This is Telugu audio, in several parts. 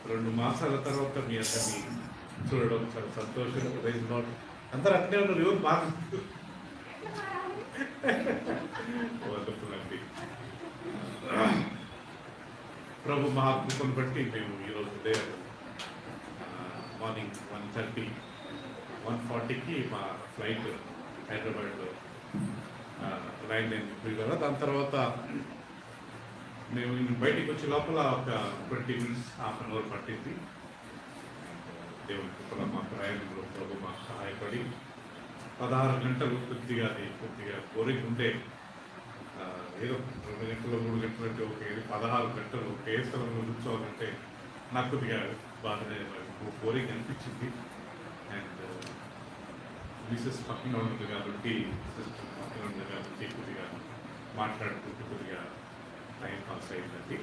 2 మాసాల తర్వాత మీ అందరినీ చూడడం చాలా సంతోషం. Praise Lord. అందరూ అట్లే ఉన్నారు. ఎవరు బాగా వండర్ఫుల్ అండి. ప్రభు మహాత్ముని బట్టి మేము ఈరోజు ఉదయం మార్నింగ్ 1:30 1:40కి మా ఫ్లైట్ హైదరాబాద్లో రైన్ అయింది కదా. దాని తర్వాత మేము బయటికి వచ్చే లోపల ఒక 20 minutes హాఫ్ అన్ అవర్ పట్టింది. దేవుని కృపల మా ప్రయాణంలో ప్రభు మాకు సహాయపడి 16 గంటలు కొద్దిగా బోరింగ్ ఉంటే ఏదో 2 గంటలు 3 గంటలు అంటే ఒక 16 గంటలు ఒకే స్థలంలో కూర్చోవాలంటే నాకు కొద్దిగా బాగానే బోరింగ్ అనిపించింది. అండ్ మిసెస్ పక్కన ఉండదు కాబట్టి సిస్టర్ పక్కన ఉండదు కాబట్టి కొద్దిగా మాట్లాడుకుంటూ కొద్దిగా టైం పాస్ అయిందండి.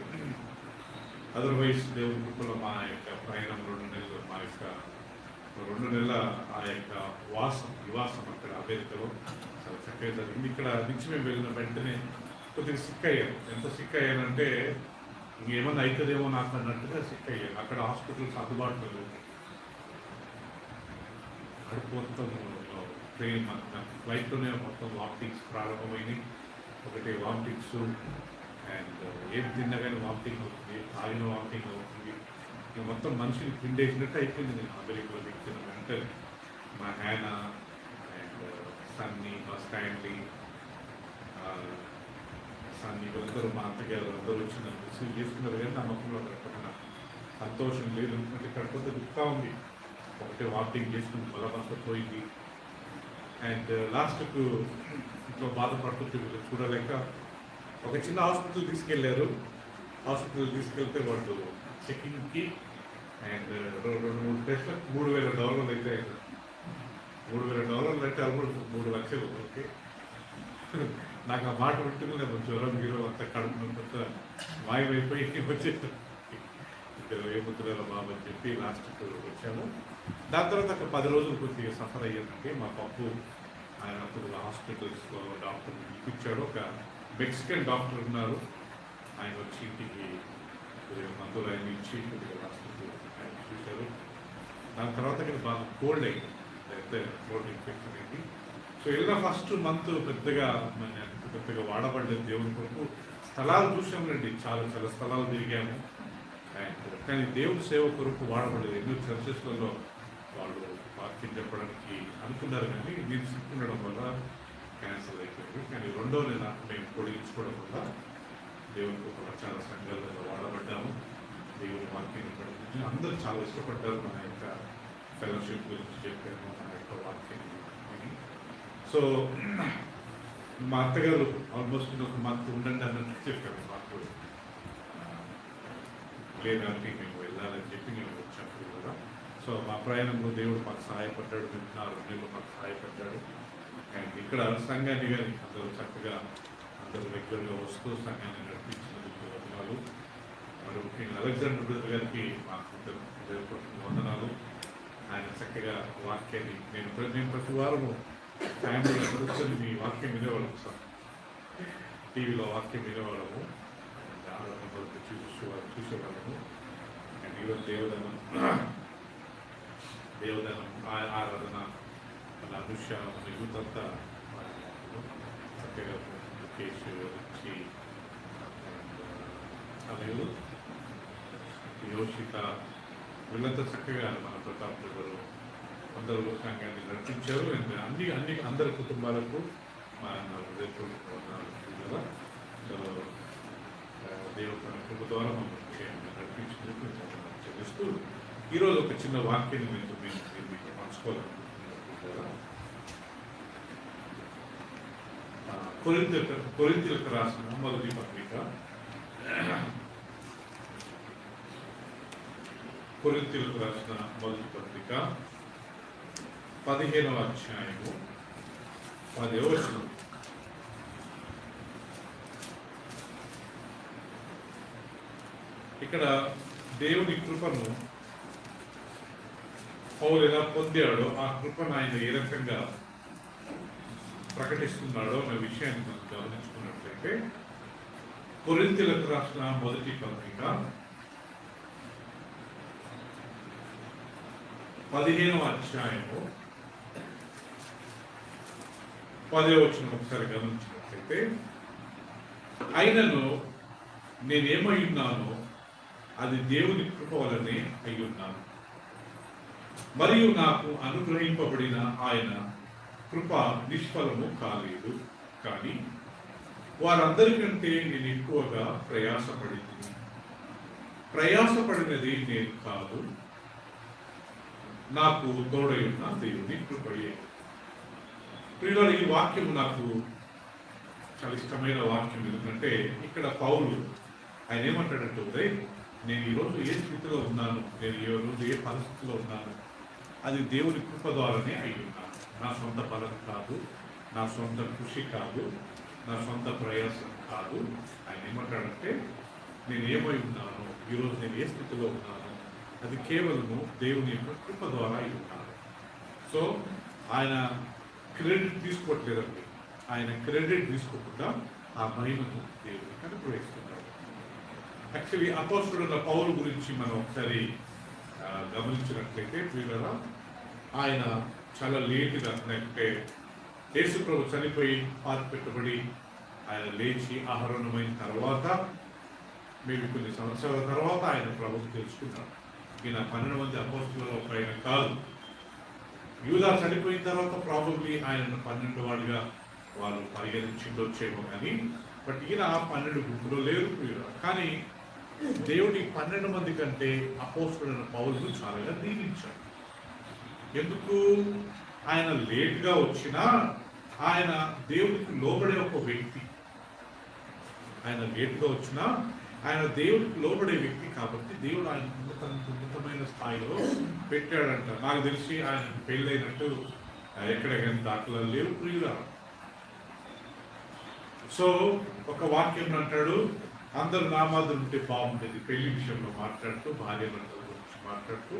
అదర్వైజ్ దేవుని కృపలో మా యొక్క ప్రయాణం 2 నెలలు, మా యొక్క 2 నెలల ఆ యొక్క నివాసం అక్కడ అమెరికాలో చాలా చక్కగా జరిగింది. ఇక్కడ నుంచి మేము వెళ్ళిన వెంటనే కొద్దిగా సిక్ అయ్యాను. ఎంత సిక్ అయ్యానంటే ఇంకేమన్నా అవుతుందేమో నాకు అన్నట్టుగా సిక్ అయ్యాను. అక్కడ హాస్పిటల్స్ అందుబాటులో లేవు. అక్కడ మొత్తం ట్రైన్ ఫ్లైట్లోనే మొత్తం వామిటింగ్స్ ప్రారంభమైనవి. ఒకటి వామిటింగ్స్ అండ్ ఏం తిన్నా కానీ వామిటింగ్ అవుతుంది, తాగిన వామిటింగ్ అవుతుంది. ఇక మొత్తం మనిషిని పిండేసినట్టు అయిపోయింది. నేను అమెరికాలో దిగుతున్న వెంటనే మా హ్యానా అండ్ సన్నీ, మా స్టాండ్లీ, సన్నీ అందరూ, మా అత్తగారు అందరూ వచ్చి నన్ను రిసీవ్ చేసుకున్నారు. కానీ నా మొక్కలో అక్కడ సంతోషం లేదు. ఎందుకంటే ఇక్కడ కొంత దుఃఖం ఉంది. ఒకటే వామిటింగ్ చేసుకుని బలమంతా పోయింది. అండ్ లాస్ట్కు ఇంట్లో బాధపడుతూ చూడలేక ఒక చిన్న హాస్పిటల్ తీసుకెళ్లారు. హాస్పిటల్ తీసుకెళ్తే వాళ్ళు చెకింగ్కి అండ్ 2-3 టెస్ట్లకు $3,000 అయితే $3,000 అంటే ఆల్మోస్ట్ 3 లక్షలు. ఓకే, నాకు ఆ మాట వింటున్నా నేను జ్వరం గీరం అంతా కడుపునంత మాయమైపోయి వచ్చేసి ఇక్కడ ఏముద్దుల బాబు అని చెప్పి లాస్ట్కు వచ్చాము. దాని తర్వాత ఒక 10 రోజులు కొద్దిగా సఫర్ అయ్యానంటే మా పప్పు ఆయన అప్పుడు హాస్పిటల్స్లో డాక్టర్ పిలిపించాడు. ఒక మెక్సికన్ డాక్టర్ ఉన్నారు. ఆయన వచ్చి ఇంటికి కొద్దిగా మందులు ఆయన ఇచ్చి కొద్దిగా హాస్పిటల్ ఆయన చూశారు. దాని తర్వాత ఇక్కడ బాగా కోల్డ్ అయింది, అయితే కోల్డ్ ఇన్ఫెక్షన్ అయింది. సో ఇలా ఫస్ట్ మంత్ పెద్దగా వాడబడలేదు. దేవుని కొరకు స్థలాలు చూసామండి, చాలా చాలా స్థలాలు తిరిగాము. అండ్ కానీ దేవుని సేవ కొరకు వాడబడలేదు. ఎన్నో చర్చెస్లలో వాళ్ళు వాక్యం చెప్పడానికి అనుకున్నారు కానీ మీరు సిక్కుండడం వల్ల క్యాన్సల్ అయిపోయింది. కానీ 2వ నెల మేము పొడిగించుకోవడం వల్ల దేవునికి ఒక చాలా సంఘాలలో వాడబడ్డాము. దేవుని వాక్యం అందరూ చాలా ఇష్టపడ్డారు. మన యొక్క ఫెలోషిప్ గురించి చెప్పాము, మన యొక్క వాక్యం. సో మా అత్తగారు ఆల్మోస్ట్ ఒక మంత్ ఉండండి అన్నట్టు చెప్పాము. మాకు లేదంటే మేము వెళ్ళాలని చెప్పి మేము వచ్చాము కదా. సో మా ప్రయాణంలో దేవుడు మాకు సహాయపడ్డాడు. 4 నెలలు మాకు సహాయపడ్డాడు. అండ్ ఇక్కడ సంఘాన్ని కానీ అందరూ చక్కగా అందరూ రెగ్యులర్గా వస్తూ సంఘాన్ని నడిపించినందుకు వందనాలు. మరి ముఖ్యంగా అలెగ్జాండర్ బ్రదర్ గారికి మాకు వందనాలు. ఆయన చక్కగా వాక్యాన్ని నేను ప్రతి వారము ఫ్యామిలీలో కూర్చొని మీ వాక్యం వినేవాళ్ళము సార్. టీవీలో వాక్యం వినేవాళ్ళము, చూసేవాళ్ళము. అండ్ ఈరోజు దేవదనం ఆరాధన మన అనుష మన యూత్ అంతా చక్కగా ముఖేష్ వచ్చి అలాగే యోషిత వీళ్ళంతా చక్కగా మన ప్రతాప్ గారు అందరూ సంఘాన్ని నడిపించారు. అండ్ అందరి కుటుంబాలకు మన కదా దేవుడు కృప ద్వారా మమ్మల్ని నడిపించినందుకు చెల్లిస్తూ ఈరోజు ఒక చిన్న వాక్యాన్ని మీకు పంచుకోవాలనుకుంటున్నాను. కొరింథీయులకు రాసిన మొదటి పత్రిక, కొరింథీయులకు రాసిన మొదటి పత్రిక 15వ అధ్యాయము 10వ వచనం. ఇక్కడ దేవుని కృపను పౌలు ఎలా పొందాడో ఆ కృపను ఆయన ఏ రకంగా ప్రకటిస్తున్నాడో అనే విషయాన్ని మనం గమనించుకున్నట్లయితే కొరింథీయులకు రాసిన మొదటి పత్రిక 15వ అధ్యాయము 10వ వచనం ఒకసారి గమనించినట్లయితే, అయినను నేనేమై ఉన్నానో అది దేవుని కృప వలనే అయి ఉన్నాను, మరియు నాకు అనుగ్రహింపబడిన ఆయన కృప నిష్ఫలము కాలేదు. కానీ వారందరికంటే నేను ఎక్కువగా ప్రయాసపడినది నేను కాదు, నాకు తోడై ఉన్న దేవుని కృపయే. ప్రియుల, ఈ వాక్యం నాకు చాలా ఇష్టమైన వాక్యం. ఎందుకంటే ఇక్కడ పౌలు ఆయన ఏమంటాడంటే, ఉదయ్ నేను ఈరోజు ఏ స్థితిలో ఉన్నాను, నేను ఈ రోజు ఏ పరిస్థితిలో ఉన్నాను, అది దేవుని కృప ద్వారానే అయి ఉన్నాను. నా సొంత బలం కాదు, నా సొంత కృషి కాదు, నా సొంత ప్రయాసం కాదు. ఆయన ఏమంటాడంటే, నేను ఏమై ఉన్నాను, ఈరోజు నేను ఏ స్థితిలో ఉన్నాను, అది కేవలము దేవుని యొక్క కృప ద్వారా అయి ఉన్నాను. సో ఆయన క్రెడిట్ తీసుకోవట్లేదండి. ఆయన క్రెడిట్ తీసుకోకుండా ఆ మహిమను దేవునికి అనుగ్రహిస్తున్నాడు. యాక్చువల్లీ అపోస్తలుడైన పౌలు గురించి మనం ఒకసారి గమనించినట్లయితే, ప్రియులారా, ఆయన చాలా లేటుగా, అంటే యేసు ప్రభు చనిపోయి పాతిపెట్టబడి ఆయన లేచి ఆహరణమైన తర్వాత మేము కొన్ని సంవత్సరాల తర్వాత ఆయన ప్రభువు తెలుసుకున్నాడు. ఈయన 12 మంది అపోస్తలులలో ఒక ఆయన కాదు. యూదా చనిపోయిన తర్వాత ప్రాబబ్లీ ఆయనను 12 వాడిగా వాళ్ళు పరిగణించిండొచ్చేమో కానీ, బట్ ఈయన 12 గుంపులో లేరు. కానీ దేవుడి 12 మంది కంటే అపోస్తలుడైన పౌలును చాలా దీవించాడు. ఎందుకు? ఆయన లేట్గా వచ్చినా ఆయన దేవుడికి లోబడే ఒక వ్యక్తి. ఆయన లేట్గా వచ్చినా ఆయన దేవుడికి లోబడే వ్యక్తి కాబట్టి దేవుడు ఆయన ఉన్నతమైన స్థాయిలో పెట్టాడంట. నాకు తెలిసి ఆయన పెళ్ళైనట్టు ఎక్కడెక్కడ దాఖలాలు లేవు ప్రియులా. సో ఒక వాక్యం అంటాడు, అందరు నామాదులు ఉంటే బాగుంటుంది. పెళ్లి విషయంలో మాట్లాడుతూ, భార్య భర్తల గురించి మాట్లాడుతూ,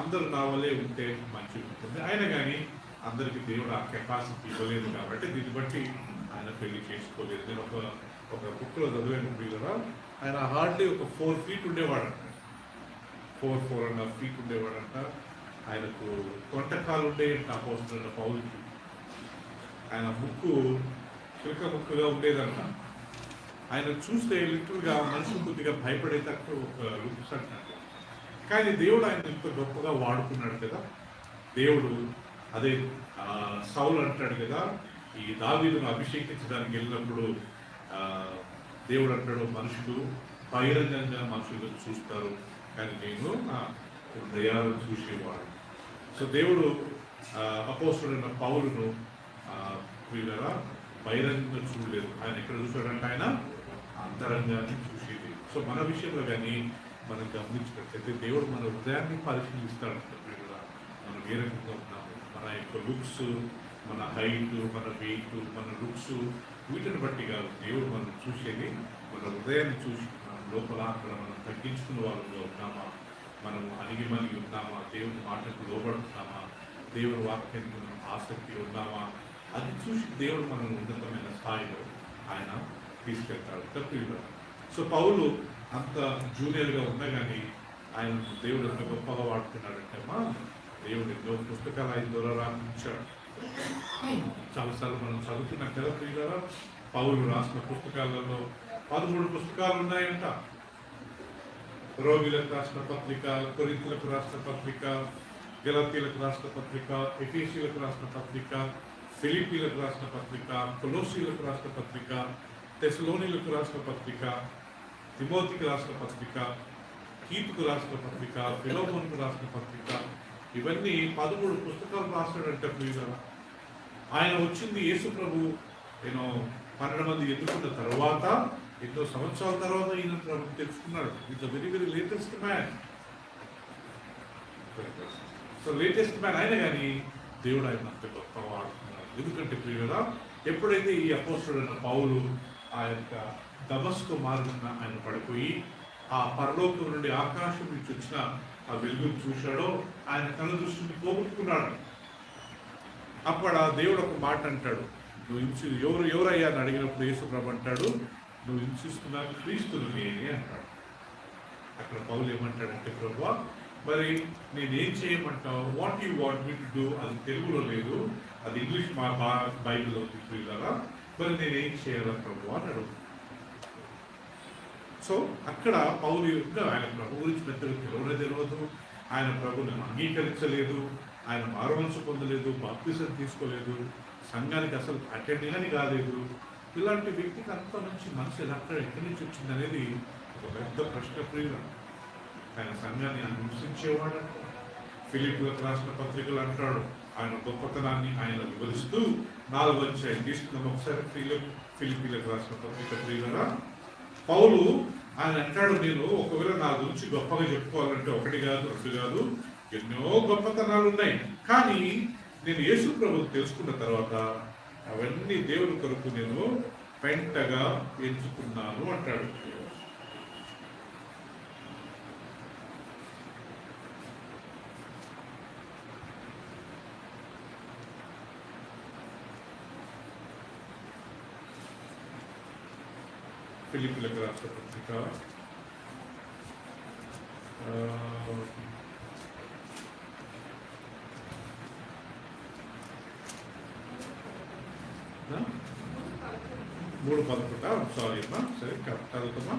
అందరూ నా వల్లే ఉంటే మంచిగా ఉంటుంది. ఆయన కానీ అందరికి దేవుడు ఆ కెపాసిటీ ఇవ్వలేదు కాబట్టి దీన్ని బట్టి ఆయన పెళ్లి చేసుకోలేదు. నేను ఒక బుక్లో చదివాను ప్రియులరా, ఆయన హార్డ్లీ ఒక 4 feet ఉండేవాడంట. 4.5 feet ఉండేవాడంట. ఆయనకు కొంటకాలు ఉండేయంట అపోస్తలుడైన పౌలుకి. ఆయన ముక్కు చిలక ముక్కుగా ఉండేదంట. ఆయన చూస్తే లిటరల్గా మనుషులు కొద్దిగా భయపడేటట్టు ఒక లుక్స్ అంటారు. కానీ దేవుడు ఆయన ఇంత గొప్పగా వాడుకున్నాడు కదా. దేవుడు అదే సౌలు అంటాడు కదా, ఈ దావీదును అభిషేకించడానికి వెళ్ళినప్పుడు దేవుడు అంటాడు, మనుషులు బహిరంగంగా మనుషులు చూస్తారు, కానీ నేను నా హృదయాలను చూసేవాడు. సో దేవుడు అపోస్తలుడైన పౌలును వీళ్ళరా బహిరంగంగా చూడలేదు. ఆయన ఎక్కడ చూసాడంటే ఆయన అంతరంగాన్ని చూసేది. సో మన విషయంలో కానీ మనం గమనించినట్లయితే దేవుడు మన హృదయాన్ని పరిశీలిస్తాడంటే మనం ఏ రకంగా ఉన్నాము, మన యొక్క లుక్స్, మన హైట్, మన వెయిట్, మన లుక్స్, వీటిని బట్టి కాదు దేవుడు మనం చూసేది మన హృదయాన్ని చూసి, మన లోపల అక్కడ మనం తగ్గించుకున్న వాళ్ళలో ఉన్నామా, మనము అణిగిమణిగి ఉన్నామా, దేవుని మాటకు లోబడుతున్నామా, దేవుని వాక్యానికి మనం ఆసక్తి ఉన్నామా, అది చూసి దేవుడు మనం ఉన్నతమైన స్థాయిలో ఆయన తీసుకెళ్తాడు తప్పిగా. సో పౌలు అంత జూనియర్గా ఉన్నా కానీ ఆయన దేవుడు ఎంత గొప్పగా వాడుతున్నాడంటే అమ్మా, దేవుడు ఎన్నో పుస్తకాలు ఆయన ద్వారా రాయించాడు. చాలాసార్లు మనం చదువుతున్నాం కదా ప్రియులారా, పౌలు రాసిన పుస్తకాలలో 13 పుస్తకాలు ఉన్నాయంట. రోగిలకు రాసిన పత్రిక, కొరింథీయులకు రాసిన పత్రిక, గలాతీయులకు రాసిన పత్రిక, ఎఫెసీయులకు రాసిన పత్రిక, ఫిలిప్పీలకు రాసిన పత్రిక, కొలోసీయులకు రాసిన పత్రిక, తెస్సలోనీయులకు రాసిన పత్రిక, తిమోతికి రాసిన పత్రిక, కీతుకు రాసిన పత్రిక, ఫిలోమోనుకు రాసిన పత్రిక, ఇవన్నీ 13 పుస్తకాలు రాస్తాడంటే ప్రియులారా. ఆయన వచ్చింది యేసు ప్రభు 12 మంది ఎన్నుకున్న తర్వాత ఎన్నో సంవత్సరాల తర్వాత ఈయన ప్రభు తెలుసుకున్నాడు. It's very very latest man. So latest man ఆయన, కానీ దేవుడు ఆయన అంత గొప్పగా వాడుతున్నాడు. ఎందుకంటే ప్రియులారా, ఎప్పుడైతే ఈ అపోస్తలుడైన పౌలు ఆ యొక్క దమస్కు మార్గంగా ఆయన పడిపోయి ఆ పరలోకం నుండి ఆకాశం నుంచి వచ్చిన ఆ వెలుగును చూశాడో ఆయన కళ్ళ దృష్టిని పోగొట్టుకున్నాడు. అప్పుడు ఆ దేవుడు ఒక మాట అంటాడు, నువ్వు ఎవరయ్యా అని అడిగినప్పుడు యేసు ప్రభు అంటాడు, నువ్వు హింసిస్తున్నావు క్రీస్తును నేనే అంటాడు. అక్కడ పౌలు ఏమంటాడంటే, ప్రభువా మరి నేనేం చేయమంటావు, what you want me to do, అది తెలుగులో లేదు, అది ఇంగ్లీష్ మా బైబిల్లో ఉంది కదా, మరి నేనేం చేయాలి ప్రభు అని అడుగుతాను. సో అక్కడ పౌలు ఆయన ప్రభు గురించి పెద్దగా తెలియదు, ఆయన ప్రభుని అంగీకరించలేదు, ఆయన మారుమనసు పొందలేదు, బాప్తిసం తీసుకోలేదు, సంఘానికి అసలు అటెండ్ కానీ కాలేదు. ఇలాంటి వ్యక్తికి అంత మంచి మనసు ఎక్కడి నుంచి వచ్చింది అనేది ఒక పెద్ద ప్రశ్న. ప్రియులు ఆయన సంఘాన్ని హింసించేవాడు. ఫిలిప్పీలకు రాసిన పత్రికలు అంటాడు ఆయన గొప్పతనాన్ని ఆయన వివరిస్తూ 4వ అధ్యాయం తీసుకున్నాం ఒకసారి. ఫిలిప్పీలకు రాసిన పత్రిక ప్రియులరా, పౌలు ఆయన అంటాడు, నేను ఒకవేళ నా గురించి గొప్పగా చెప్పుకోవాలంటే 1 కాదు 2 కాదు, ఎన్నో గొప్పతనాలు ఉన్నాయి, కానీ నేను యేసు ప్రభువు తెలుసుకున్న తర్వాత అవన్నీ దేవుని కొరకు నేను పెంటగా ఎంచుకున్నాను అంటాడు. ఫిలిప్పీలకు రాసిన పత్రిక 3:11. సారీ అమ్మా, సరే చదువుతామా.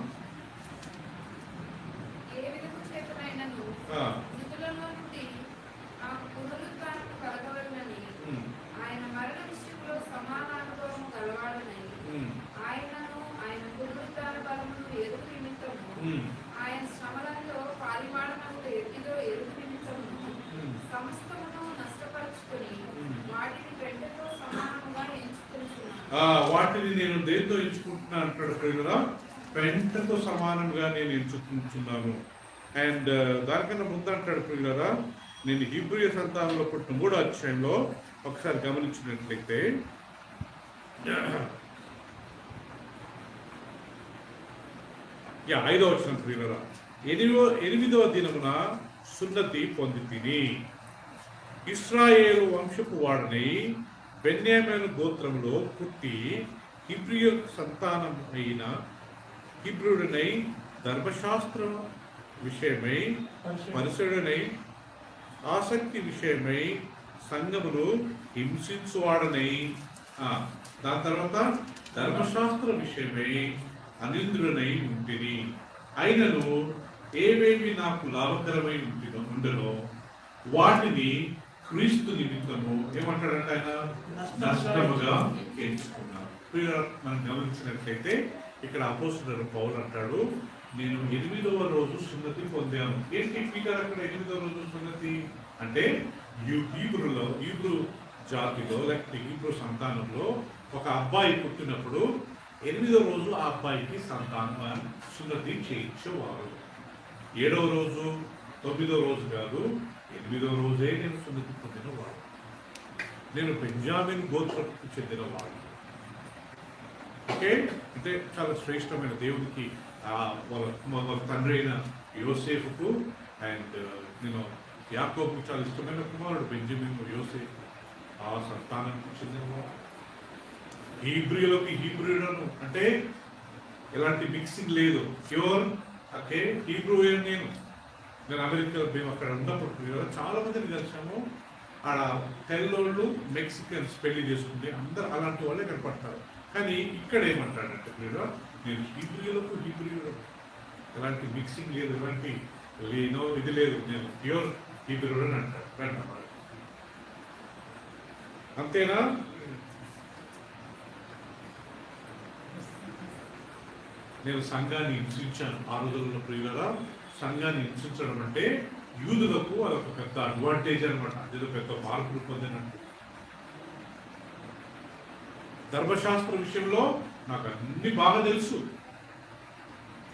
ఆయన శ్రమలలో పాలిమాడనకు ఎట్టిదో ఎరుగు నిమిత్తము సమస్తమును నష్టపరుచుకొని వాటిని పెంటతో సమానముగా ఎంచుకుంటున్నాను. వాటిని నేను దేంతో ఎంచుకుంటున్నా అంటాడు ప్రియులరా, పెంటతో సమానంగా నేను ఎంచుకుంటున్నాను. అండ్ దానికన్నా ముందు అంటాడు ప్రియులరా, నేను హీబ్రూ సంతానంలో పుట్టిన 3వ అధ్యాయంలో ఒకసారి గమనించినట్లయితే 5వ వచనం ప్రియులరా, 8వ దినమున సున్నతి పొంది తిని ఇశ్రాయేలు వంశపు వాడనై బెన్యామీను గోత్రములో పుట్టి హీబ్రూ సంతానం అయిన హీబ్రూడనై ధర్మశాస్త్ర విషయమై పరిశుడనై ఆసక్తి విషయమై సంఘమును హింసించువాడనై, దాని తర్వాత ధర్మశాస్త్ర విషయమై అనింద్రునై ఉంటుంది, అయినను ఏవేవి నాకు లాభకరమై ఉండనో వాటిని క్రీస్తు నిమిత్తము ఏమంటాడంటే ఆయన నష్టముగా ఎంచుకున్నాను. మనం గమనించినట్లయితే ఇక్కడ అపోస్తలుడైన పౌలు అంటాడు, నేను 8వ రోజు సున్నతి పొందాను. ఏంటి పీటర్ అక్కడ 8వ రోజు సున్నతి అంటే హీబ్రూ జాతిలో లేకపోతే హీబ్రూ సంతానంలో ఒక అబ్బాయి పుట్టినప్పుడు 8వ రోజు ఆ అబ్బాయికి సంతానం సున్నతి చేయించేవారు. 7వ రోజు 9వ రోజు కాదు, 8వ రోజే నేను సున్నతి పొందినవాడు. నేను బెంజామిన్ గోత్రకు చెందినవాడు. ఓకే, అంటే చాలా శ్రేష్టమైన దేవుడికి వాళ్ళ తండ్రి అయిన యోసేఫుకు అండ్ నేను యాకోబుకు చాలా ఇష్టమైన కుమారుడు బెంజమిన్ యోసేఫ్, ఆ సంతానానికి చెందినవాడు. హీబ్రూలకు హీబ్రూలను అంటే ఎలాంటి మిక్సింగ్ లేదు, ప్యూర్. ఓకే, హీబ్రూ నేను అమెరికాలో మేము అక్కడ ఉన్నప్పుడు చాలా మందిని కలిసాము. ఆడ తెల్లోళ్ళు మెక్సికన్స్ పెళ్లి చేసుకుంటే అందరు అలాంటి వాళ్ళే కనపడతారు. కానీ ఇక్కడ ఏమంటాడంటే నేను హీబ్రూలకు ఎలాంటి మిక్సింగ్ లేదు, ఎలాంటి ఇది లేదు, నేను ప్యూర్ హీబ్రూ అని అంటాడు. అంతేనా? నేను సంఘాన్ని హింసించాను. ఆ రోజుల్లో ప్రియులరా, సంఘాన్ని హింసించడం అంటే యూదులకు అదొక పెద్ద అడ్వాంటేజ్ అనమాట. అదేదో పెద్ద మార్పులు పొందినట్టు. ధర్మశాస్త్ర విషయంలో నాకు అన్ని బాగా తెలుసు.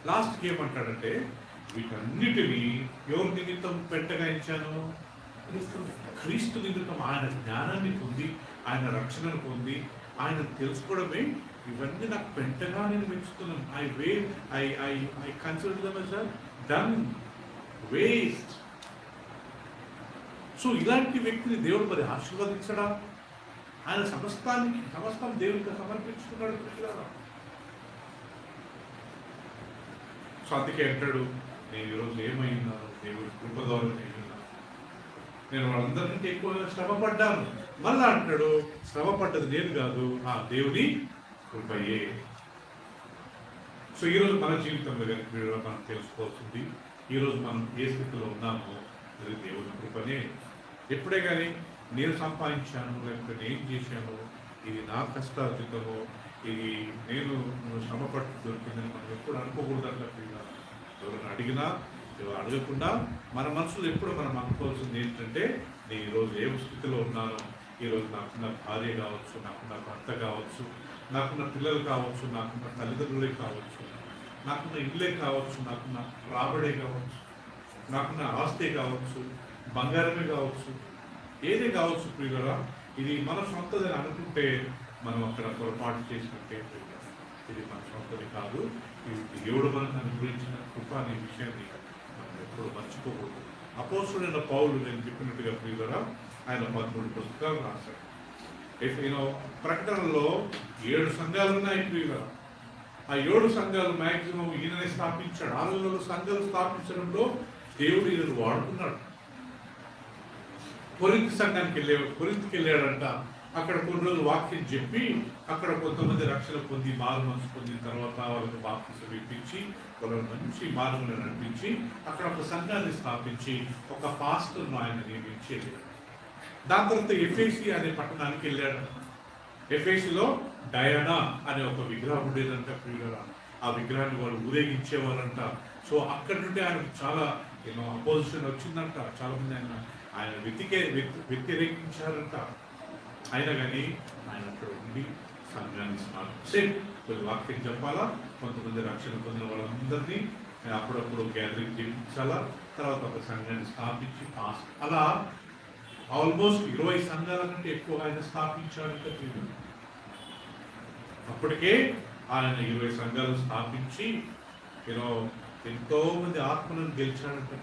లాస్ట్కి ఏమంటాడంటే వీటన్నిటినీ ఎవరి నిమిత్తం పెట్టగా ఇచ్చాను? క్రీస్తు నిమిత్తం. ఆయన జ్ఞానాన్ని పొంది, ఆయన రక్షణను పొంది, ఆయన తెలుసుకోవడమే ఇవన్నీ నాకు పెంటగా నేను పెంచుతున్నాను. I consider them as done waste. So ఇలాంటి వ్యక్తిని దేవుడు మరి ఆశీర్వదించడా? ఆయన సమస్తం దేవునికి సమర్పించుకున్నాడు. సో అందుకే అంటాడు, నేను ఈరోజు ఏమైనా దేవుడి కృప ద్వారా నేను వాళ్ళందరికంటే ఎక్కువగా శ్రమ పడ్డాను. మళ్ళా అంటాడు, శ్రమ పడ్డది నేను కాదు, ఆ దేవుని కృపయే. సో ఈరోజు మన జీవితంలో మనం తెలుసుకోవాల్సింది, ఈరోజు మనం ఏ స్థితిలో ఉన్నామో అది దేవుని కృపనే. ఎప్పుడే కానీ నేను సంపాదించాను, లేకపోతే నేను చేశాను, ఇది నా కష్టార్జితమో, ఇది నేను శ్రమ పట్టు దొరికిందని మనం ఎప్పుడు అనుకోకూడదు. అట్లా ఎవరైనా అడిగినా అడగకుండా మన మనసులో ఎప్పుడు మనం అనుకోవాల్సింది ఏంటంటే, నేను ఈరోజు ఏ స్థితిలో ఉన్నానో, ఈరోజు నాకున్న భార్య కావచ్చు, నాకున్న భర్త కావచ్చు, నాకున్న పిల్లలు కావచ్చు, నాకున్న తల్లిదండ్రులే కావచ్చు, నాకున్న ఇల్లే కావచ్చు, నాకున్న రాబడే కావచ్చు, నాకున్న ఆస్తే కావచ్చు, బంగారమే కావచ్చు, ఏదే కావచ్చు ప్రియులరా, ఇది మన సొంతదని అనుకుంటే మనం అక్కడ పొరపాటు చేసినట్టే. ఇది మన సొంతది కాదు, ఇది దేవుడు మనకు అనుగ్రహించిన కృప అనే విషయాన్ని మనం ఎప్పుడు మర్చిపోకూడదు. అపోస్తుడైన పౌలు నేను చెప్పినట్టుగా ప్రియులరా, ఆయన 13 పుస్తకాలు రాశాడు. ప్రకటనలో 7 సంఘాలు ఉన్నాయి ప్రియులరా. ఆ 7 సంఘాలు మ్యాక్సిమం ఈయననే స్థాపించాడు. 6 సంఘాలు స్థాపించడంలో దేవుడు ఈయన వాడుకున్నాడు. కొరింథీకి వెళ్ళాడంట. అక్కడ కొన్ని రోజులు వాక్యం చెప్పి, అక్కడ కొంతమంది రక్షణ పొంది మారు మనసు పొందిన తర్వాత వాళ్ళకి బాప్తిసం ఇప్పించి, వాళ్ళని మంచి మార్గంలో నడిపించి, అక్కడ ఒక సంఘాన్ని స్థాపించి ఒక పాస్టర్ను ఆయన నియమించి వెళ్ళాడు. దాని తర్వాత ఎఫెసీ అనే పట్టణానికి వెళ్ళాడు. ఎఫెసీలో డయానా అనే ఒక విగ్రహం ఉండేదంట ప్రియులరా. ఆ విగ్రహాన్ని వాళ్ళు ఊరేగించేవారంట. సో అక్కడి నుండి ఆయనకు చాలా అపోజిషన్ వచ్చిందంట. చాలా మంది ఆయన వ్యతిరేకించారంట. అయినా కానీ ఆయన అక్కడ ఉండి సంఘాన్ని సేమ్ కొన్ని వాక్యం చెప్పాలా, కొంతమంది రక్షణ పొందిన వాళ్ళందరినీ అప్పుడప్పుడు గ్యాదరింగ్ చేయించాలా, తర్వాత ఒక సంఘాన్ని స్థాపించి అలా ఆల్మోస్ట్ 20 సంఘాల కంటే ఎక్కువ ఆయన స్థాపించాడంటే. అప్పటికే ఆయన 20 సంఘాలు స్థాపించి ఎంతో మంది ఆత్మలను గెలిచాడంటే.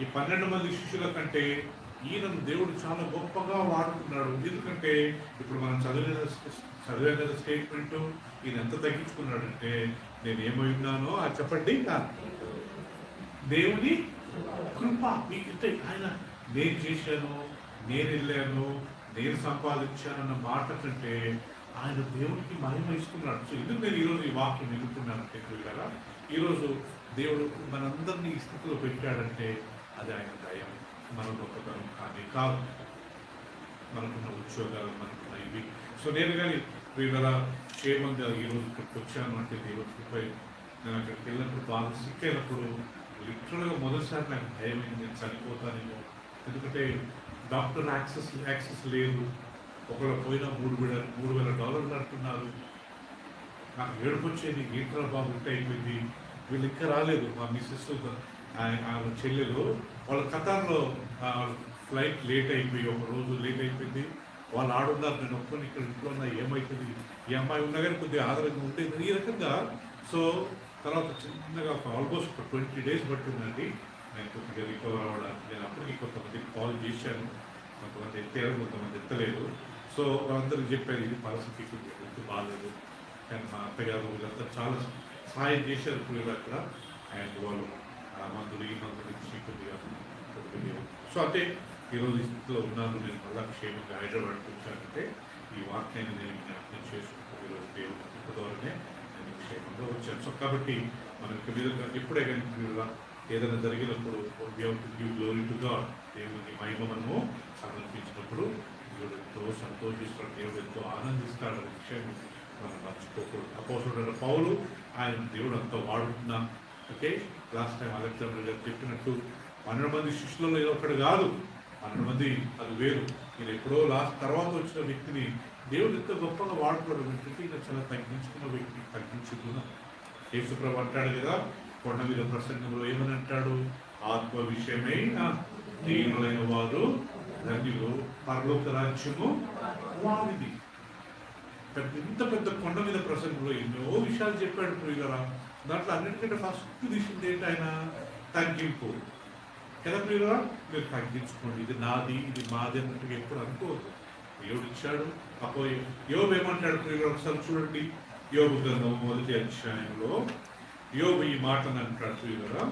ఈ 12 మంది శిష్యుల కంటే ఈయనను దేవుడు చాలా గొప్పగా వాడుకున్నాడు. ఎందుకంటే ఇప్పుడు మనం చదివే కదా స్టేట్మెంట్, ఈయన ఎంత తగ్గించుకున్నాడంటే, నేను ఏమై ఉన్నానో అది చెప్పండి, దేవుని కృప. ఆయన నేను చేశాను, నేను వెళ్ళాను, నేను సంపాదించానన్న మాట కంటే ఆయన దేవునికి మహిమ ఇస్తున్నాడు. సో ఎందుకు నేను ఈరోజు ఈ వాక్యం ఎదుర్కొన్నానంటే కదా, ఈరోజు దేవుడు మనందరినీ ఈ స్థితిలో పెట్టాడంటే అది ఆయన దయం, మన గొప్పతనం కానీ కాదు, మనకున్న ఉద్యోగాలు, మనకున్న ఇవి. సో నేను కానీ వీళ్ళ క్షేమంగా ఈరోజు ఇక్కడికి వచ్చాను అంటే దేవుడికి కృప. నేను అక్కడికి వెళ్ళినప్పుడు బాగా సిక్ అయినప్పుడు లిటరల్గా మొదటిసారి నాకు భయం అయింది, నేను చనిపోతానేమో. ఎందుకంటే డాక్టర్ యాక్సెస్ లేదు. ఒకళ్ళు పోయినా $3,000 అంటున్నారు. నాకు ఏడుపు వచ్చేది, ఏంట్రా బాబు ఉంటే అయిపోయింది. వీళ్ళు ఇంకా రాలేదు. మా మిస్సెస్ ఆయన చెల్లెలు వాళ్ళ ఖతార్లో ఫ్లైట్ లేట్ అయిపోయి, ఒక రోజు లేట్ అయిపోయింది. వాళ్ళు ఆడున్నారు, నేను ఒప్పుకొని ఇక్కడ ఇంట్లో ఉన్నా, ఏమవుతుంది, ఈ అమ్మాయి ఉన్నా కానీ కొద్దిగా ఆదరంగా ఉంటుంది ఈ రకంగా. సో తర్వాత చిన్నగా ఆల్మోస్ట్ 20 days పట్టిందండి నేను కొద్దిగా రికవర్ అవ్వడానికి. నేను అప్పటికి కొంతమందికి కాల్ చేశాను, కొంతమంది ఎత్తారు, కొంతమంది ఎత్తలేదు. సో వాళ్ళందరికీ చెప్పారు ఇది పరిస్థితి కొద్దిగా బాగాలేదు. కానీ మా అత్తగారు వీళ్ళంతా చాలా సహాయం చేశారు పిల్లలు అక్కడ. అండ్ వాళ్ళు మందులు ఈ మందులు ఇచ్చి కొద్దిగా. సో అంటే ఈరోజు ఈ స్థితిలో ఉన్నాను. నేను మళ్ళా క్షేమంగా హైదరాబాద్కి వచ్చానంటే ఈ వాక్యాన్ని నేను జ్ఞాపకం చేసుకుంటూ ఈరోజు దేవుడి ద్వారానే నేను క్షేమంగా వచ్చాను. సో కాబట్టి మనకి మీద ఎప్పుడే కానీ పిల్లల ఏదైనా జరిగినప్పుడు గ్లోరీ టు గాడ్, దేవుడికి మహిమ మనము సమర్పించినప్పుడు దేవుడు ఎంతో సంతోషిస్తాడు, దేవుడు ఎంతో ఆనందిస్తాడు అనే విషయాన్ని మనం మర్చిపోకూడదు. అపోస్తుడైన పౌలు ఆయన దేవుడు అంతా వాడుకున్నా. ఓకే, లాస్ట్ టైం అలెగ్జాండర్ గారు చెప్పినట్టు 12 మంది శిష్యులలో ఏదో ఒకటి కాదు, 12 మంది అది వేరు. నేను ఎప్పుడో తర్వాత వచ్చిన వ్యక్తిని దేవుడు ఎంత గొప్పగా వాడుకోవడం ఏంటంటే ఈయన చాలా తగ్గించుకున్న వ్యక్తి, తగ్గించుకున్న. యేసుప్రభు అంటాడు కదా కొండ మీద ప్రసంగంలో, ఏమని అంటాడు, ఆత్మ విషయమై దీనులైన వారు ధన్యులు, పరలోక రాజ్యము వారిది. ఇంత పెద్ద కొండ మీద ప్రసంగంలో ఎన్నో విషయాలు చెప్పాడు ప్రియులరా. దాంట్లో అన్నిటికంటే ఫస్ట్ తీసింది ఏంటి, ఆయన తగ్గింపు కదా ప్రియులరా. మీరు తగ్గించుకోండి, ఇది నాది, ఇది మాది అన్నట్టుగా ఎప్పుడు అనుకోవద్దు. దేవుడు ఇచ్చాడు. అప్పుడు యోబు ఏమంటాడు ప్రియులరా, ఒకసారి చూడండి. యోబు గ్రంథం 1వ అధ్యాయంలో యోబు ఈ మాటను అంటాడు ప్రియులరా.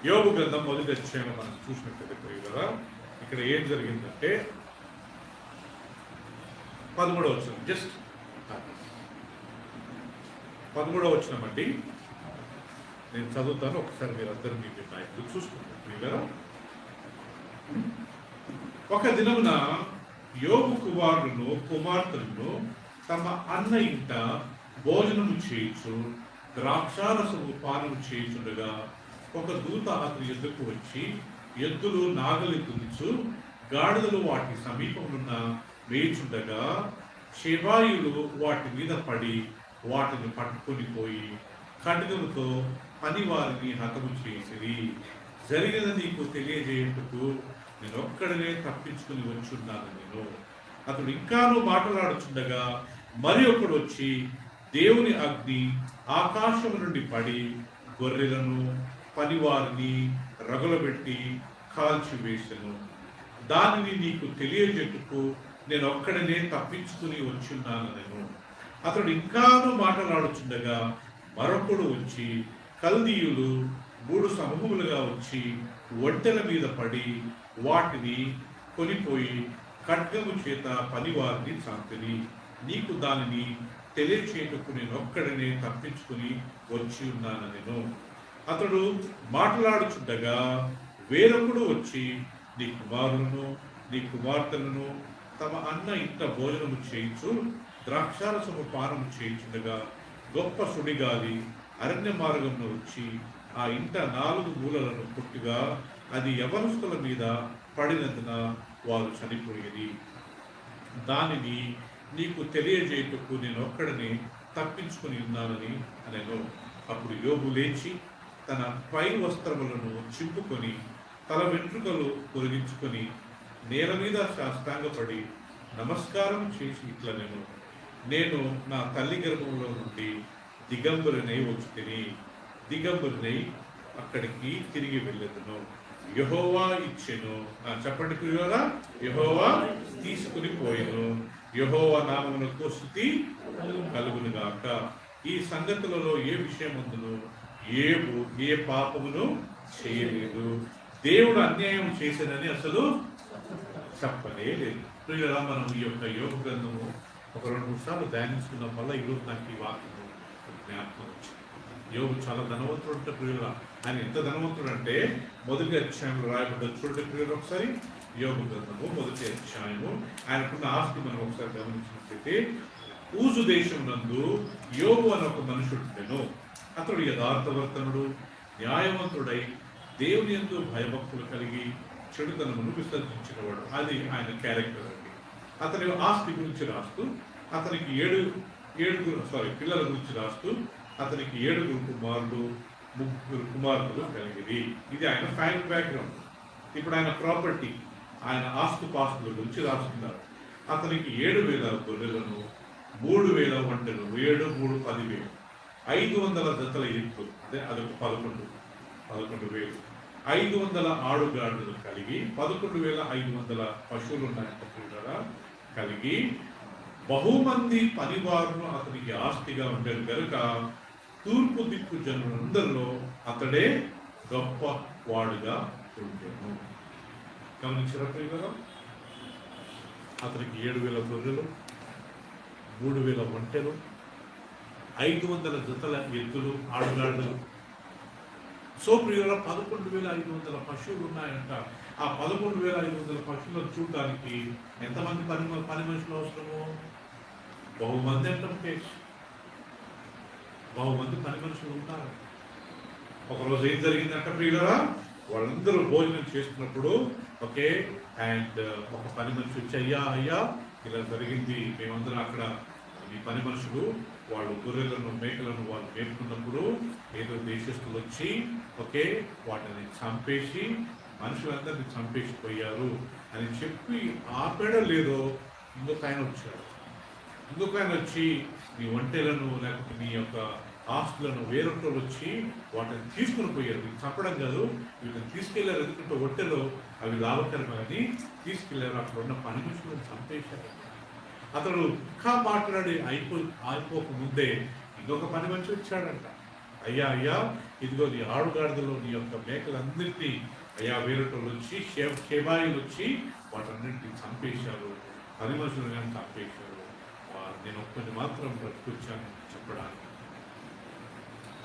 యోబు గ్రంథం మొదటి అధ్యాయం మనం చూసినట్లయితే కదా ఇక్కడ ఏం జరిగిందంటే 13వ వచనం, జస్ట్ 13వ వచనం అండి. నేను చదువుతాను, ఒకసారి మీరు అందరూ మీ నాయకులు చూసుకుంటారు కదా. ఒక దినమున యోబు కుమారులను కుమార్తెలను తమ అన్న ఇంట భోజనము చేయించు ద్రాక్షారసము పానము చేయించుండగా ఒక దూత అతని ఎద్దుకు వచ్చి ఎద్దులు నాగలి తుంచు గాడిదలు వాటి సమీపమున్న వేచుండగా శివాయులు వాటి మీద పడి వాటిని పట్టుకొని పోయి ఖడ్గముతో పనివారిని హతము చేసిరి. జరిగిన నీకు తెలియజేయుటకు నేను ఒక్కడనే తప్పించుకుని వచ్చున్నాను నేను. అతడు ఇంకాను మాట్లాడుచుండగా మరి ఒకడు వచ్చి దేవుని అగ్ని ఆకాశము నుండి పడి గొర్రెలను పనివారిని రగులబెట్టి కాల్చివేసెను. దానిని నీకు తెలియజేటుకు నేను ఒక్కడనే తప్పించుకుని వచ్చున్నాను నేను. అతడు ఇంకాను మాట్లాడుచుండగా మరొకడు వచ్చి కల్దీయులు 3 సమూహములుగా వచ్చి ఒంటెల మీద పడి వాటిని కొనిపోయి ఖడ్గము చేత పనివారిని చంపిరి. నీకు దానిని తెలియచేయటకు నేను ఒక్కడనే తప్పించుకుని వచ్చి ఉన్నాను నేను. అతడు మాట్లాడుచుండగా వేరొకడు వచ్చి నీ కుమారులను నీ కుమార్తెలను తమ అన్న ఇంట భోజనము చేయించు ద్రాక్షారసము పానము చేయించుండగా గొప్ప సుడిగాలి అరణ్య మార్గంలో వచ్చి ఆ ఇంట 4 మూలలను పుట్టుగా అది యవనస్తుల మీద పడినందున వారు చనిపోయేది. దానిని నీకు తెలియజేయటకు నేను ఒక్కడని తప్పించుకుని ఉన్నానని అనెను. అప్పుడు యోబు లేచి తన పై వస్త్రములను చింపుకొని తల వెంట్రుకలు పొరిగించుకొని నేల మీద సాష్టాంగపడి నమస్కారం చేసి ఇట్లనెను, నేను నా తల్లి గర్భంలో నుండి దిగంబరునై వచ్చి దిగంబరునై అక్కడికి తిరిగి వెళ్ళెదను. యెహోవా ఇచ్చెను. చెప్పండి ప్రియులారా, యెహోవా తీసుకుని పోయెను. యెహోవా నామమునకు స్తుతి కలుగును గాక. ఈ సంగతులలో ఏ విషయమందును ఏ పాపమును చేయలేదు. దేవుడు అన్యాయం చేశానని అసలు చెప్పనే లేదు. ప్రియులారా, మనం ఈ యొక్క యోగ గ్రంథము ఒక 2-3 సార్లు ధ్యానించుకున్న వల్ల ఈరోజు నాకు ఈ వాక్యము జ్ఞాపకం వచ్చింది. యోగు చాలా ధనవంతుడు అంటే ప్రియులారా, ఆయన ఎంత ధనవంతుడు అంటే మొదటి అధ్యాయంలో రాయబడ్డ చూడండి ప్రియులు ఒకసారి. యోగ గ్రంథము మొదటి అధ్యాయము ఆయనకున్న ఆస్తి మనం ఒకసారి గమనించినట్లయితే, ఊజు దేశం నందు యోగు అని ఒక మనుషుడు. అతడు యథార్థవర్తనుడు, న్యాయవంతుడై దేవుని యందు భయభక్తులు కలిగి చెడుతనమును విసర్జించినవాడు. అది ఆయన క్యారెక్టర్ అండి. అతని ఆస్తి గురించి రాస్తూ అతనికి పిల్లల గురించి రాస్తూ అతనికి 7 కుమారులు 3 కుమార్తెలు కలిగిరి. ఇది ఆయన ఫ్యామిలీ బ్యాక్గ్రౌండ్. ఇప్పుడు ఆయన ప్రాపర్టీ, ఆయన ఆస్తుపాస్తుల గురించి రాస్తున్నారు. అతనికి 7,000 గొర్రెలను 3,000 ఒంటెలు, 7, 3, 10,000, 500 జతల ఎద్దులు, అదే అదొక 11,000, 500 ఆడుగాడులు కలిగి 11,500 పశువులు ఉన్నాయంట కలిగి బహుమంది పనివారును అతనికి ఆస్తిగా ఉండేది కనుక తూర్పు దిక్కు జనులందరిలో అతడే గొప్ప వాడుగా ఉండేను. గమనించారా? అతనికి 7,000 గొర్రెలు, 3,000 ఒంటెలు, 500 జతల ఎద్దులు ఆడుగాడులు. సో ప్రియుల 11,500 పశువులు ఉన్నాయంట. ఆ 11,500 పశువులను చూడడానికి ఎంతమంది పని మనుషులు అవసరము? బహుమంది అంటే బహుమంది పని మనుషులు ఉన్నారు. ఒకరోజు ఏం జరిగిందంట ప్రియులరా, వాళ్ళందరూ భోజనం చేస్తున్నప్పుడు ఓకే అండ్ ఒక పని మనిషి వచ్చి అయ్యా ఇలా జరిగింది, మేమందరం అక్కడ ఈ పని మనుషులు వాళ్ళు గొర్రెలను మేకలను వాళ్ళు మేపుకున్నప్పుడు ఏదో దేశస్తులు వచ్చి ఓకే వాటిని చంపేసి మనుషులందరినీ చంపేసిపోయారు అని చెప్పి ఆపేయడం లేదో ఇంకొక ఆయన వచ్చాడు. ఇంకొక ఆయన వచ్చి నీ ఒంటెలను లేకపోతే నీ యొక్క ఆస్తులను వేరొకరు వచ్చి వాటిని తీసుకుని పోయారు. వీళ్ళు చంపడం కాదు, వీటిని తీసుకెళ్లారు. ఎందుకంటే ఒంటెలో అవి లాభకరమని తీసుకెళ్లారు. అక్కడ ఉన్న పని మనుషులను చంపేశారు. అతడు ఇంకా మాట్లాడి అయిపోక ముందే ఇంకొక పని మనిషి వచ్చాడంట. అయ్యా అయ్యా, ఇదిగో నీ ఆడుగాడిదలో నీ యొక్క మేకలందరినీ అయ్యా వేరేటోళ్ళు వచ్చి షేబాయిలు వచ్చి వాటన్నింటినీ చంపేశారు, పని మనుషులు కానీ చంపేశారు, నేను ఒక్కడిని మాత్రం బ్రతికొచ్చాను చెప్పడానికి.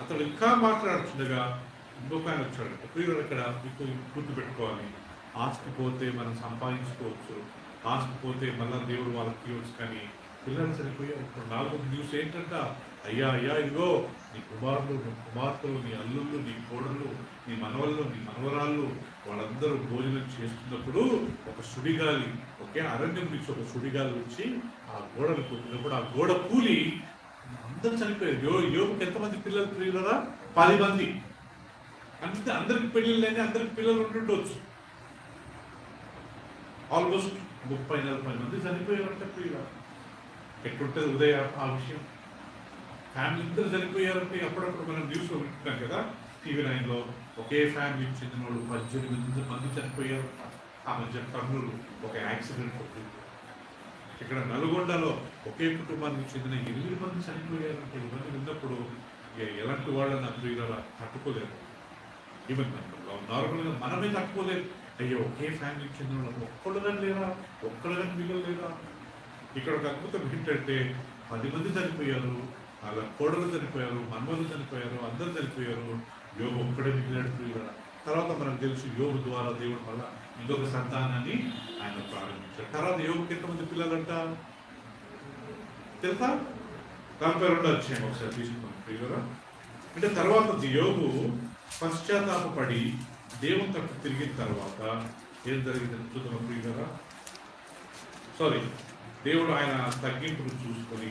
అతడు ఇంకా మాట్లాడుతుండగా ఇంకొక ఆయన వచ్చాడంట. ప్రియులు ఇక్కడ మీకు గుర్తుపెట్టుకోవాలి, ఆస్తి పోతే మనం సంపాదించుకోవచ్చు, ఆస్తి పోతే మళ్ళీ దేవుడు వాళ్ళకి ఇవ్వచ్చు, కానీ పిల్లలు చనిపోయారు. ఇప్పుడు 4 న్యూస్ ఏంటంట, అయ్యా అయ్యా ఇదిగో నీ కుమారులు, నీ కుమార్తెలు, నీ అల్లుళ్ళు, నీ కోడళ్ళు, నీ మనవళ్ళు, నీ మనవరాళ్ళు వాళ్ళందరూ భోజనం చేస్తున్నప్పుడు ఒక సుడిగాలి, ఒకే అరణ్యం నుంచి ఒక సుడిగాలి వచ్చి ఆ గోడను కూలినప్పుడు ఆ గోడ కూలి అందరూ చనిపోయారు. యోగుకి ఎంతమంది పిల్లలు ప్రియులరా? 10 మంది. అంతే, అందరికి పెళ్ళిళ్ళు లేని అందరికి పిల్లలు ఉంటుండొచ్చు. ఆల్మోస్ట్ 30-40 మంది చనిపోయారంటే ప్రియుల. ఎట్లుంటుంది ఉదయ ఆ విషయం? ఫ్యామిలీ ఇద్దరు చనిపోయారంటే అప్పుడప్పుడు మనం న్యూస్లో వింటున్నాం కదా, TV9లో ఒకే ఫ్యామిలీకి చెందిన వాళ్ళు 18 మంది చనిపోయారు. ఆ మధ్య కర్నూలు ఒక యాక్సిడెంట్ అవుతుంది. ఇక్కడ నల్గొండలో ఒకే కుటుంబానికి చెందిన 8 మంది చనిపోయారంటే ఇవన్నీ విన్నప్పుడు ఎలాంటి వాళ్ళని ప్రియుల తట్టుకోలేరు. ఈవెన్ నార్మల్గా మనమే తట్టుకోలేదు. అయ్యో ఒకే ఫ్యామిలీకి చెందిన వాళ్ళు ఒక్కళ్ళని లేరా, ఒక్కళ్ళని మిగలలేదా? ఇక్కడ ఒక అద్భుతం ఏంటంటే 10 మంది చనిపోయారు, వాళ్ళ కోడలు చనిపోయారు, మనవలు చనిపోయారు, అందరూ చనిపోయారు, యోగు ఒక్కడే మిగిలాడు ప్రియుల. తర్వాత మనకు తెలుసు యోగు ద్వారా దేవుడు వల్ల ఇంకొక సంతానాన్ని ఆయన ప్రారంభించాడు. తర్వాత యోగుకి ఎంతమంది పిల్లలంట తెలుసా? 42 అధ్యాయం ఒకసారి తీసుకున్నాం ప్రియుల. అంటే తర్వాత యోగు పశ్చాత్తాపడి దేవుని తట్టు తిరిగిన తర్వాత ఏం జరిగిందని చూద్దాం ప్రియుల. సారీ, దేవుడు ఆయన తగ్గింపును చూసుకొని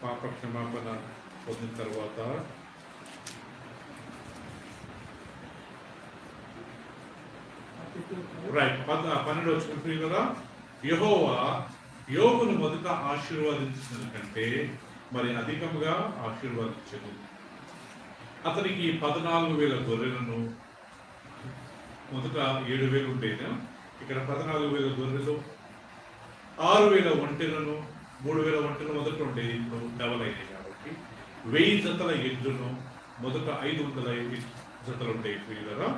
పాప క్షమాపణ పొందిన తర్వాత రైట్ 12 వచ్చిన ప్రియులరా, యెహోవా యోగును మొదట ఆశీర్వాదించిన కంటే మరి అధికంగా ఆశీర్వాదించదు. అతనికి 14,000 గొర్రెలను, మొదట 7,000 ఉండేదా, ఇక్కడ 14,000 గొర్రెలు, 6,000 ఒంటెలను, 3,000 ఒంటెలు మొదట ఉండేది, ఇప్పుడు డబల్ అయినాయి కాబట్టి 1000 జతల ఎద్దును, మొదట 500 జతలు ఉండేవి ప్రియులరా,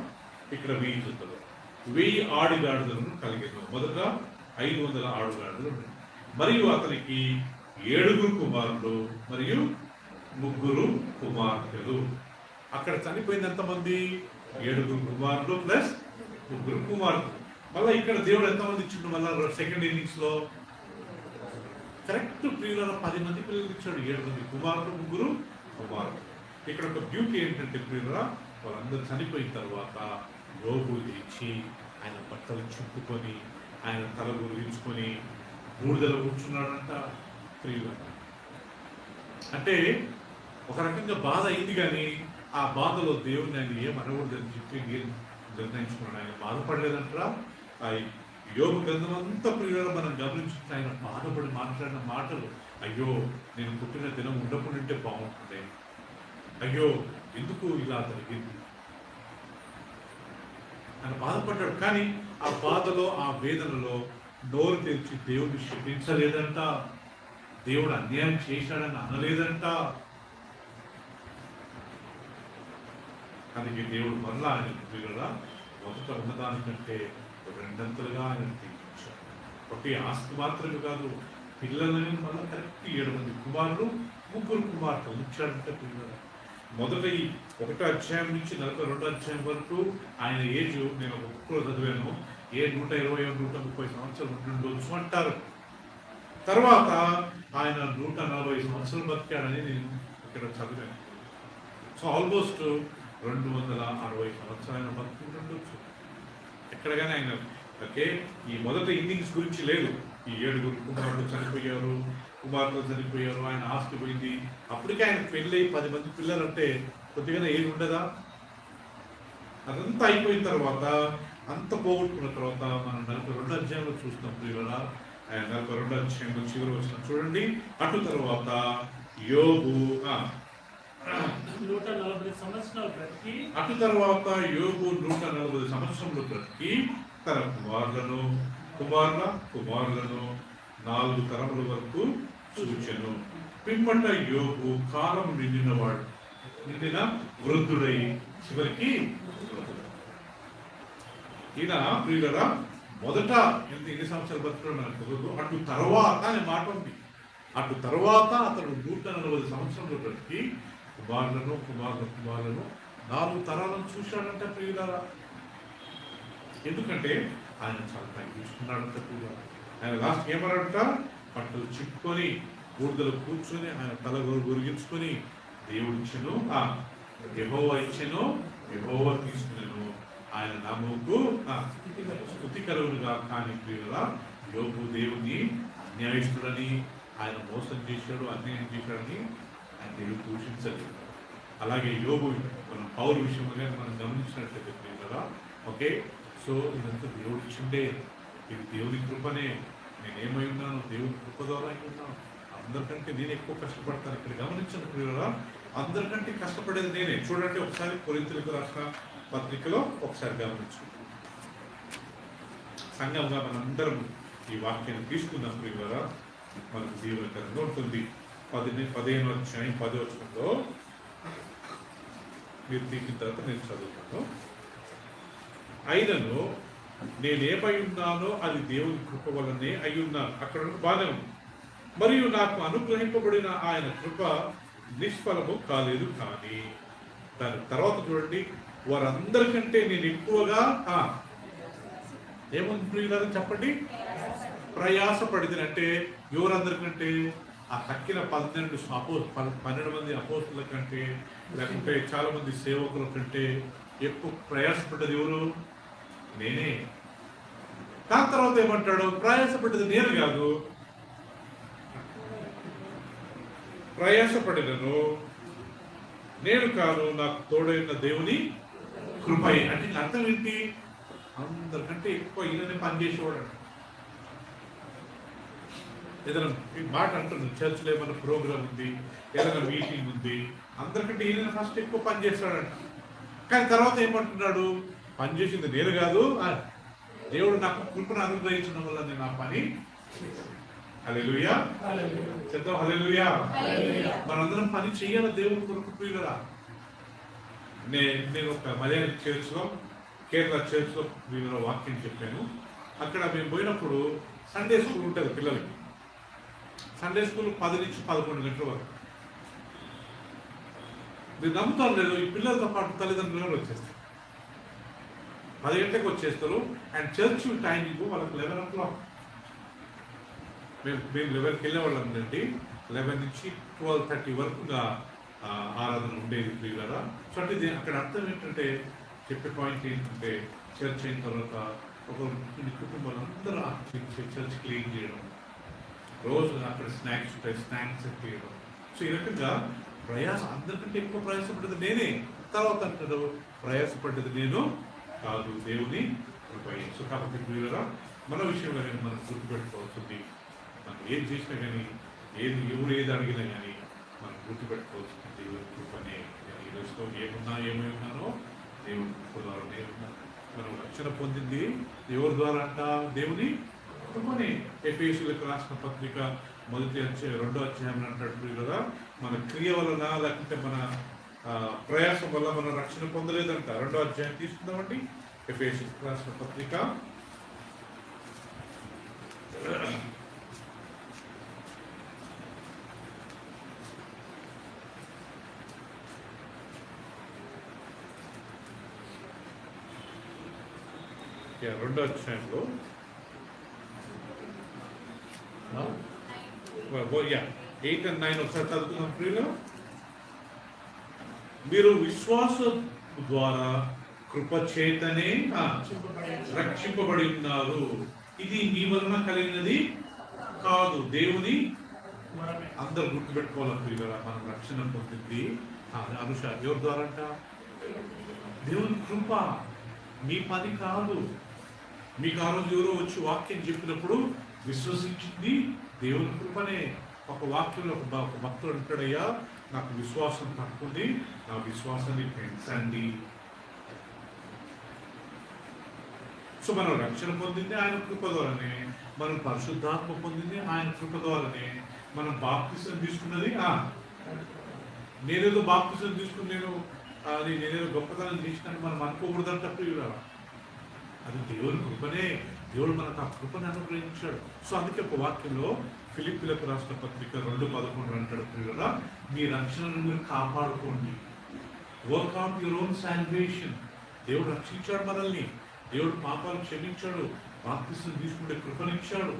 ఇక్కడ 1000 జతలు, 1000 ఆడుగాడులను కలిగేది, మొదట 500 ఆడుగాడులు ఉన్నాయి. మరియు అతనికి 7 కుమారులు మరియు 3 కుమార్తెలు. అక్కడ చనిపోయింది ఎంతమంది? 7 కుమారులు ప్లస్ 3 కుమార్తెలు. మళ్ళీ ఇక్కడ దేవుడు ఎంతమంది ఇచ్చిండు? మళ్ళీ సెకండ్ ఇన్నింగ్స్ లో కరెక్ట్ ప్రియుల 10 మంది పిల్లలు ఇచ్చాడు. 7 మంది కుమారులు, 3 కుమారులు. ఇక్కడ ఒక బ్యూటీ ఏంటంటే ప్రియుల, వాళ్ళందరూ చనిపోయిన తర్వాత యోగు ఇచ్చి ఆయన బట్టలు చుట్టుకొని ఆయన తల గురించుకొని బూడిదలో కూర్చున్నాడంట ప్రియుల. అంటే ఒక రకంగా బాధ అయింది, కానీ ఆ బాధలో దేవుడిని ఆయన ఏమనకూడదని చెప్పి నిర్ణయించుకున్నాడు. ఆయన బాధపడలేదంటారా? ఆ యోగు గ్రంథం అంతా ప్రియుల మనం గమనించుకుంటే ఆయన బాధపడి మాట్లాడిన మాటలు, అయ్యో నేను పుట్టిన దినం ఉండకుండాంటే బాగుంటుంది, అయ్యో ఎందుకు ఇలా జరిగింది, ఆయన బాధపడ్డాడు. కానీ ఆ బాధలో, ఆ వేదనలో నోరు తెరిచి దేవుడిని శపించలేదంట, దేవుడు అన్యాయం చేశాడని అనలేదంట. కానీ దేవుడు మరలా ఆయన ప్రియుల మొదట ఉన్నదానికంటే 2 అంతలుగా ఆయన తీర్చాడు. ఒకటి ఆస్తి మాత్రమే కాదు, పిల్లలని మళ్ళీ కరెక్ట్ 7 మంది కుమారులు, 3 కుమార్తెలు ఇచ్చాడంటే పిల్లలు. మొదటి 1వ అధ్యాయం నుంచి 42వ అధ్యాయం వరకు ఆయన ఏజ్ నేను ఒక బుక్లో చదివాను, 120-130 సంవత్సరాలు ఉండొచ్చు అంటారు. తర్వాత ఆయన 140 సంవత్సరాలు బతికాడని నేను ఇక్కడ చదివాను. సో ఆల్మోస్ట్ 260 సంవత్సరాలు బతుకుంటుండొచ్చు ఎక్కడగానే ఆయన. ఓకే, ఈ మొదటి ఇన్నింగ్స్ గురించి లేదు. ఈ 7 కుమారులు చనిపోయారు, కుమార్తెలు చనిపోయారు, ఆయన ఆస్తి పోయింది. అప్పటికే ఆయన పెళ్ళి 10 మంది పిల్లలు అంటే కొద్దిగానే ఏది ఉండదా? అదంతా అయిపోయిన తర్వాత, అంత పోగొట్టుకున్న తర్వాత మనం 42వ అధ్యాయంలో చూస్తాం ప్రియుల. 42వ అధ్యాయంలో చివరి వచ్చిన చూడండి. అటు తర్వాత యోగు 140 సంవత్సరాలు బ్రతికి, అటు తర్వాత యోగు 140 సంవత్సరములు బ్రతికి తన కుమారులను 4 తరముల వరకు చూచెను. పిమ్మట యోబు కాలం నిండిన వృద్ధుడై చివరికి ఈయన ప్రియులరా మొదట ఎన్ని సంవత్సరాలు బతుకున్నాడు నాకు తెలియదు. అటు తర్వాత అనే మాట ఉంది. అటు తర్వాత అతడు 140 సంవత్సరంలో బతికి కుమారులను 4 తరాలను చూశాడంట ప్రియులారా. ఎందుకంటే ఆయన చాలా తగ్గించుకున్నాడంట ప్రియులారా. ఆయన లాస్ట్ ఏమన్నాడంట, బట్టలు చిక్కుకొని బూడిదలు కూర్చొని ఆయన తల గురిగించుకొని దేవుడు ఇచ్చెను, యెహోవా ఇచ్చెను, యెహోవా తీసుకునేను, ఆయన నామముకు స్తుతి కలుగునుగా. కానీ ప్రియులారా యోబు దేవుని న్యాయస్తుడని, ఆయన మోసం చేశాడు, అన్యాయం చేశాడని ఆయన దేవుడు దూషించలేదు. అలాగే యోబు మనం పౌరు విషయంలో మనం గమనించినట్లయితే ప్రియులారా, ఓకే, సో ఇదంతా దేవుడు ఇచ్చిండే, ఇది దేవుని కృపనే, నేనేమై ఉన్నాను దేవుని కృప ద్వారా అయి ఉన్నాను. అందరికంటే నేను ఎక్కువ కష్టపడతాను. ఇక్కడ గమనించండి ప్రియులారా, అందరికంటే కష్టపడేది నేనే. చూడండి ఒకసారి కొరింథీయులకు రాసిన పత్రికలో ఒకసారి గమనించు. సంఘంగా మనందరం ఈ వాక్యాన్ని తీసుకుందాం ప్రియులారా, మనకు దీవెనకరంగా ఉంటుంది. 15వ అధ్యాయం 10వ వచనంలో మీరు తీసిన తర్వాత నేను చదువుతాను. అయినను నేనేమై ఉన్నానో అది దేవుని కృప వలనే అయి ఉన్నాను. అక్కడ బాగానే ఉంది. మరియు నాకు అనుగ్రహింపబడిన ఆయన కృప నిష్ఫలము కాలేదు. కానీ దాని తర్వాత చూడండి, వారందరికంటే నేను ఎక్కువగా ఏముంది ప్రియులారా చెప్పండి, ప్రయాసపడింది. అంటే ఎవరందరికంటే ఆ తక్కిన 12 మంది అపోస్తుల కంటే, లేకుంటే చాలా మంది సేవకుల కంటే ఎక్కువ ప్రయాసపడ్డది ఎవరు? నేనే. దాని తర్వాత ఏమంటాడు, ప్రయాసపడ్డది నేను కాదు, ప్రయాసపడినను నేను కాదు, నాకు తోడైన దేవుని కృపై. అంటే అర్థం ఏంటి, అందరికంటే ఎక్కువ ఈయననే పనిచేసేవాడు. ఏదైనా మాట అంటున్నాను, చర్చ్లో ఏమైనా ప్రోగ్రామ్ ఉంది, ఏదైనా మీటింగ్ ఉంది, అందరికంటే ఈయన ఫస్ట్ ఎక్కువ పని చేస్తాడంట. కానీ తర్వాత ఏమంటున్నాడు, పనిచేసింది నేను కాదు, దేవుడు నాకు కృపను అనుగ్రహించడం వల్ల నేను ఆ పని. హల్లెలూయా, చెప్తాం హల్లెలూయా. మనందరం పని చేయాలి దేవుని కొరకు ప్రియులరా. నేను ఒక మలయాళం చర్చ్లో, కేరళ చర్చ్లో వీళ్ళ వాక్యం చెప్పాను. అక్కడ మేము పోయినప్పుడు సండే స్కూల్ ఉంటుంది పిల్లలకి. సండే స్కూల్ 10 నుంచి 11 గంటల వరకు. మీరు నమ్ముతారు లేదు, ఈ పిల్లలతో పాటు తల్లిదండ్రులు కూడా వచ్చేస్తారు. 10 గంటలకు వచ్చేస్తారు. అండ్ చర్చ్ టైమింగ్ వాళ్ళకి 11 o'clock. మేము 11కి వెళ్ళేవాళ్ళం అండి. 11 నుంచి 12:30 వరకుగా ఆరాధన ఉండేది ప్రియులారా. సో అంటే అక్కడ అర్థం ఏంటంటే, చెప్పే పాయింట్ ఏంటంటే, చర్చ్ అయిన తర్వాత ఒక కుటుంబాలు అందరూ చర్చ్ క్లీన్ చేయడం, రోజు అక్కడ స్నాక్స్ ఉంటాయి, స్నాక్స్ చేయడం. సో ఈ రకంగా అందరికంటే ఎక్కువ ప్రయాసపడ్డది నేనే. తర్వాత అంటాడు, ప్రయాసపడ్డది నేను కాదు, దేవుని కృపై. సో కాబట్టి ప్రియులారా, మన విషయంలో మనం గుర్తుపెట్టుకోవాల్సింది, మనం ఏం చేసినా కానీ, ఎవరు ఏది అడిగినా కానీ మనం గుర్తుపెట్టుకోవాల్సింది దేవుని కృపనే. ఈ రోజులో ఏమై ఉన్నానో దేవుని కృప ద్వారానే ఉన్నాను. మనం రక్షణ పొందింది ఎవరి ద్వారా అంట, దేవుని కృపనే. ఎఫెసీయులకు రాసిన పత్రిక 2వ అధ్యాయం అంటాడు కదా, మన క్రియ వలన లేకుంటే మన ప్రయాసం వల్ల మనం రక్షణ పొందలేదంట. 2వ అధ్యాయం తీసుకుందామండి. ఎఫెసీయులకు రాసిన పత్రిక 2వ అధ్యాయంలో 8 and 9 ఒకసారి చదువుతున్నాం ప్రియులు. మీరు విశ్వాసం ద్వారా కృపచేతనే రక్షింపబడి ఉన్నారు. ఇది మీ వలన కలిగినది కాదు, దేవుని. అందరూ గుర్తుపెట్టుకోవాలి ప్రియులారా, మనం రక్షణ పొందింది అనుష ఎవరి ద్వారా అంట, దేవుని కృప, మీ పని కాదు. మీకు ఆ రోజు ఎవరో వచ్చి వాక్యం చెప్పినప్పుడు విశ్వసించింది దేవుని కృపనే. ఒక వాక్యంలో ఒక భక్తుడు అంటాడయ్యా, నాకు విశ్వాసం తక్కువది, నా విశ్వాసాన్ని పెంచండి. సో మనం రక్షణ పొందింది ఆయన కృప ద్వారానే, మనం పరిశుద్ధాత్మ పొందింది ఆయన కృప ద్వారానే, మనం బాప్తిసం తీసుకున్నది నేనేదో బాప్తిసం తీసుకుని నేనేదో గొప్పతనం చేసినాను మనం అనుకోకూడదంటే ప్రియురా, అది దేవుని కృపనే. దేవుడు మనకు ఆ కృపను అనుగ్రహించాడు. సో అందుకే ఒక వాక్యంలో ఫిలిప్పీలకు రాసిన పత్రిక 2:11 అంటాడు, ప్రియురా మీ రక్షణను మీరు కాపాడుకోండి. Work out your own salvation. దేవుడు రక్షించాడు మనల్ని, దేవుడు పాపాలు క్షమించాడు, బాప్తిసం తీసుకుంటే కృపనిచ్చాడు,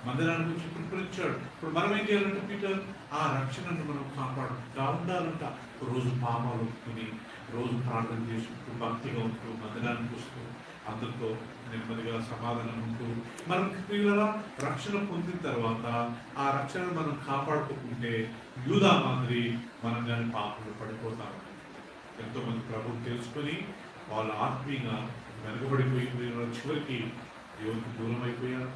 మందిరానికి వచ్చి కృపనిచ్చాడు. ఇప్పుడు మనం ఏం చేయాలంటే పీటర్, ఆ రక్షణను మనం కాపాడుకుంటా ఉండాలంట. రోజు పాపాలు ఒప్పుకుని, రోజు ప్రార్థన చేసుకుంటూ, భక్తిగా ఉంటూ, మందిరానికి వస్తూ, అందరితో నెమ్మదిగా సమాధానం ఉంటూ, మనం ప్రియులరా రక్షణ పొందిన తర్వాత ఆ రక్షణను మనం కాపాడుకుంటే యూదా మాదిరి మనం కానీ పాపలు పడిపోతాం. ఎంతోమంది ప్రభువు తెలుసుకొని వాళ్ళు ఆత్మీయంగా వెనకబడిపోయి చివరికి దేవునికి దూరం అయిపోయారు.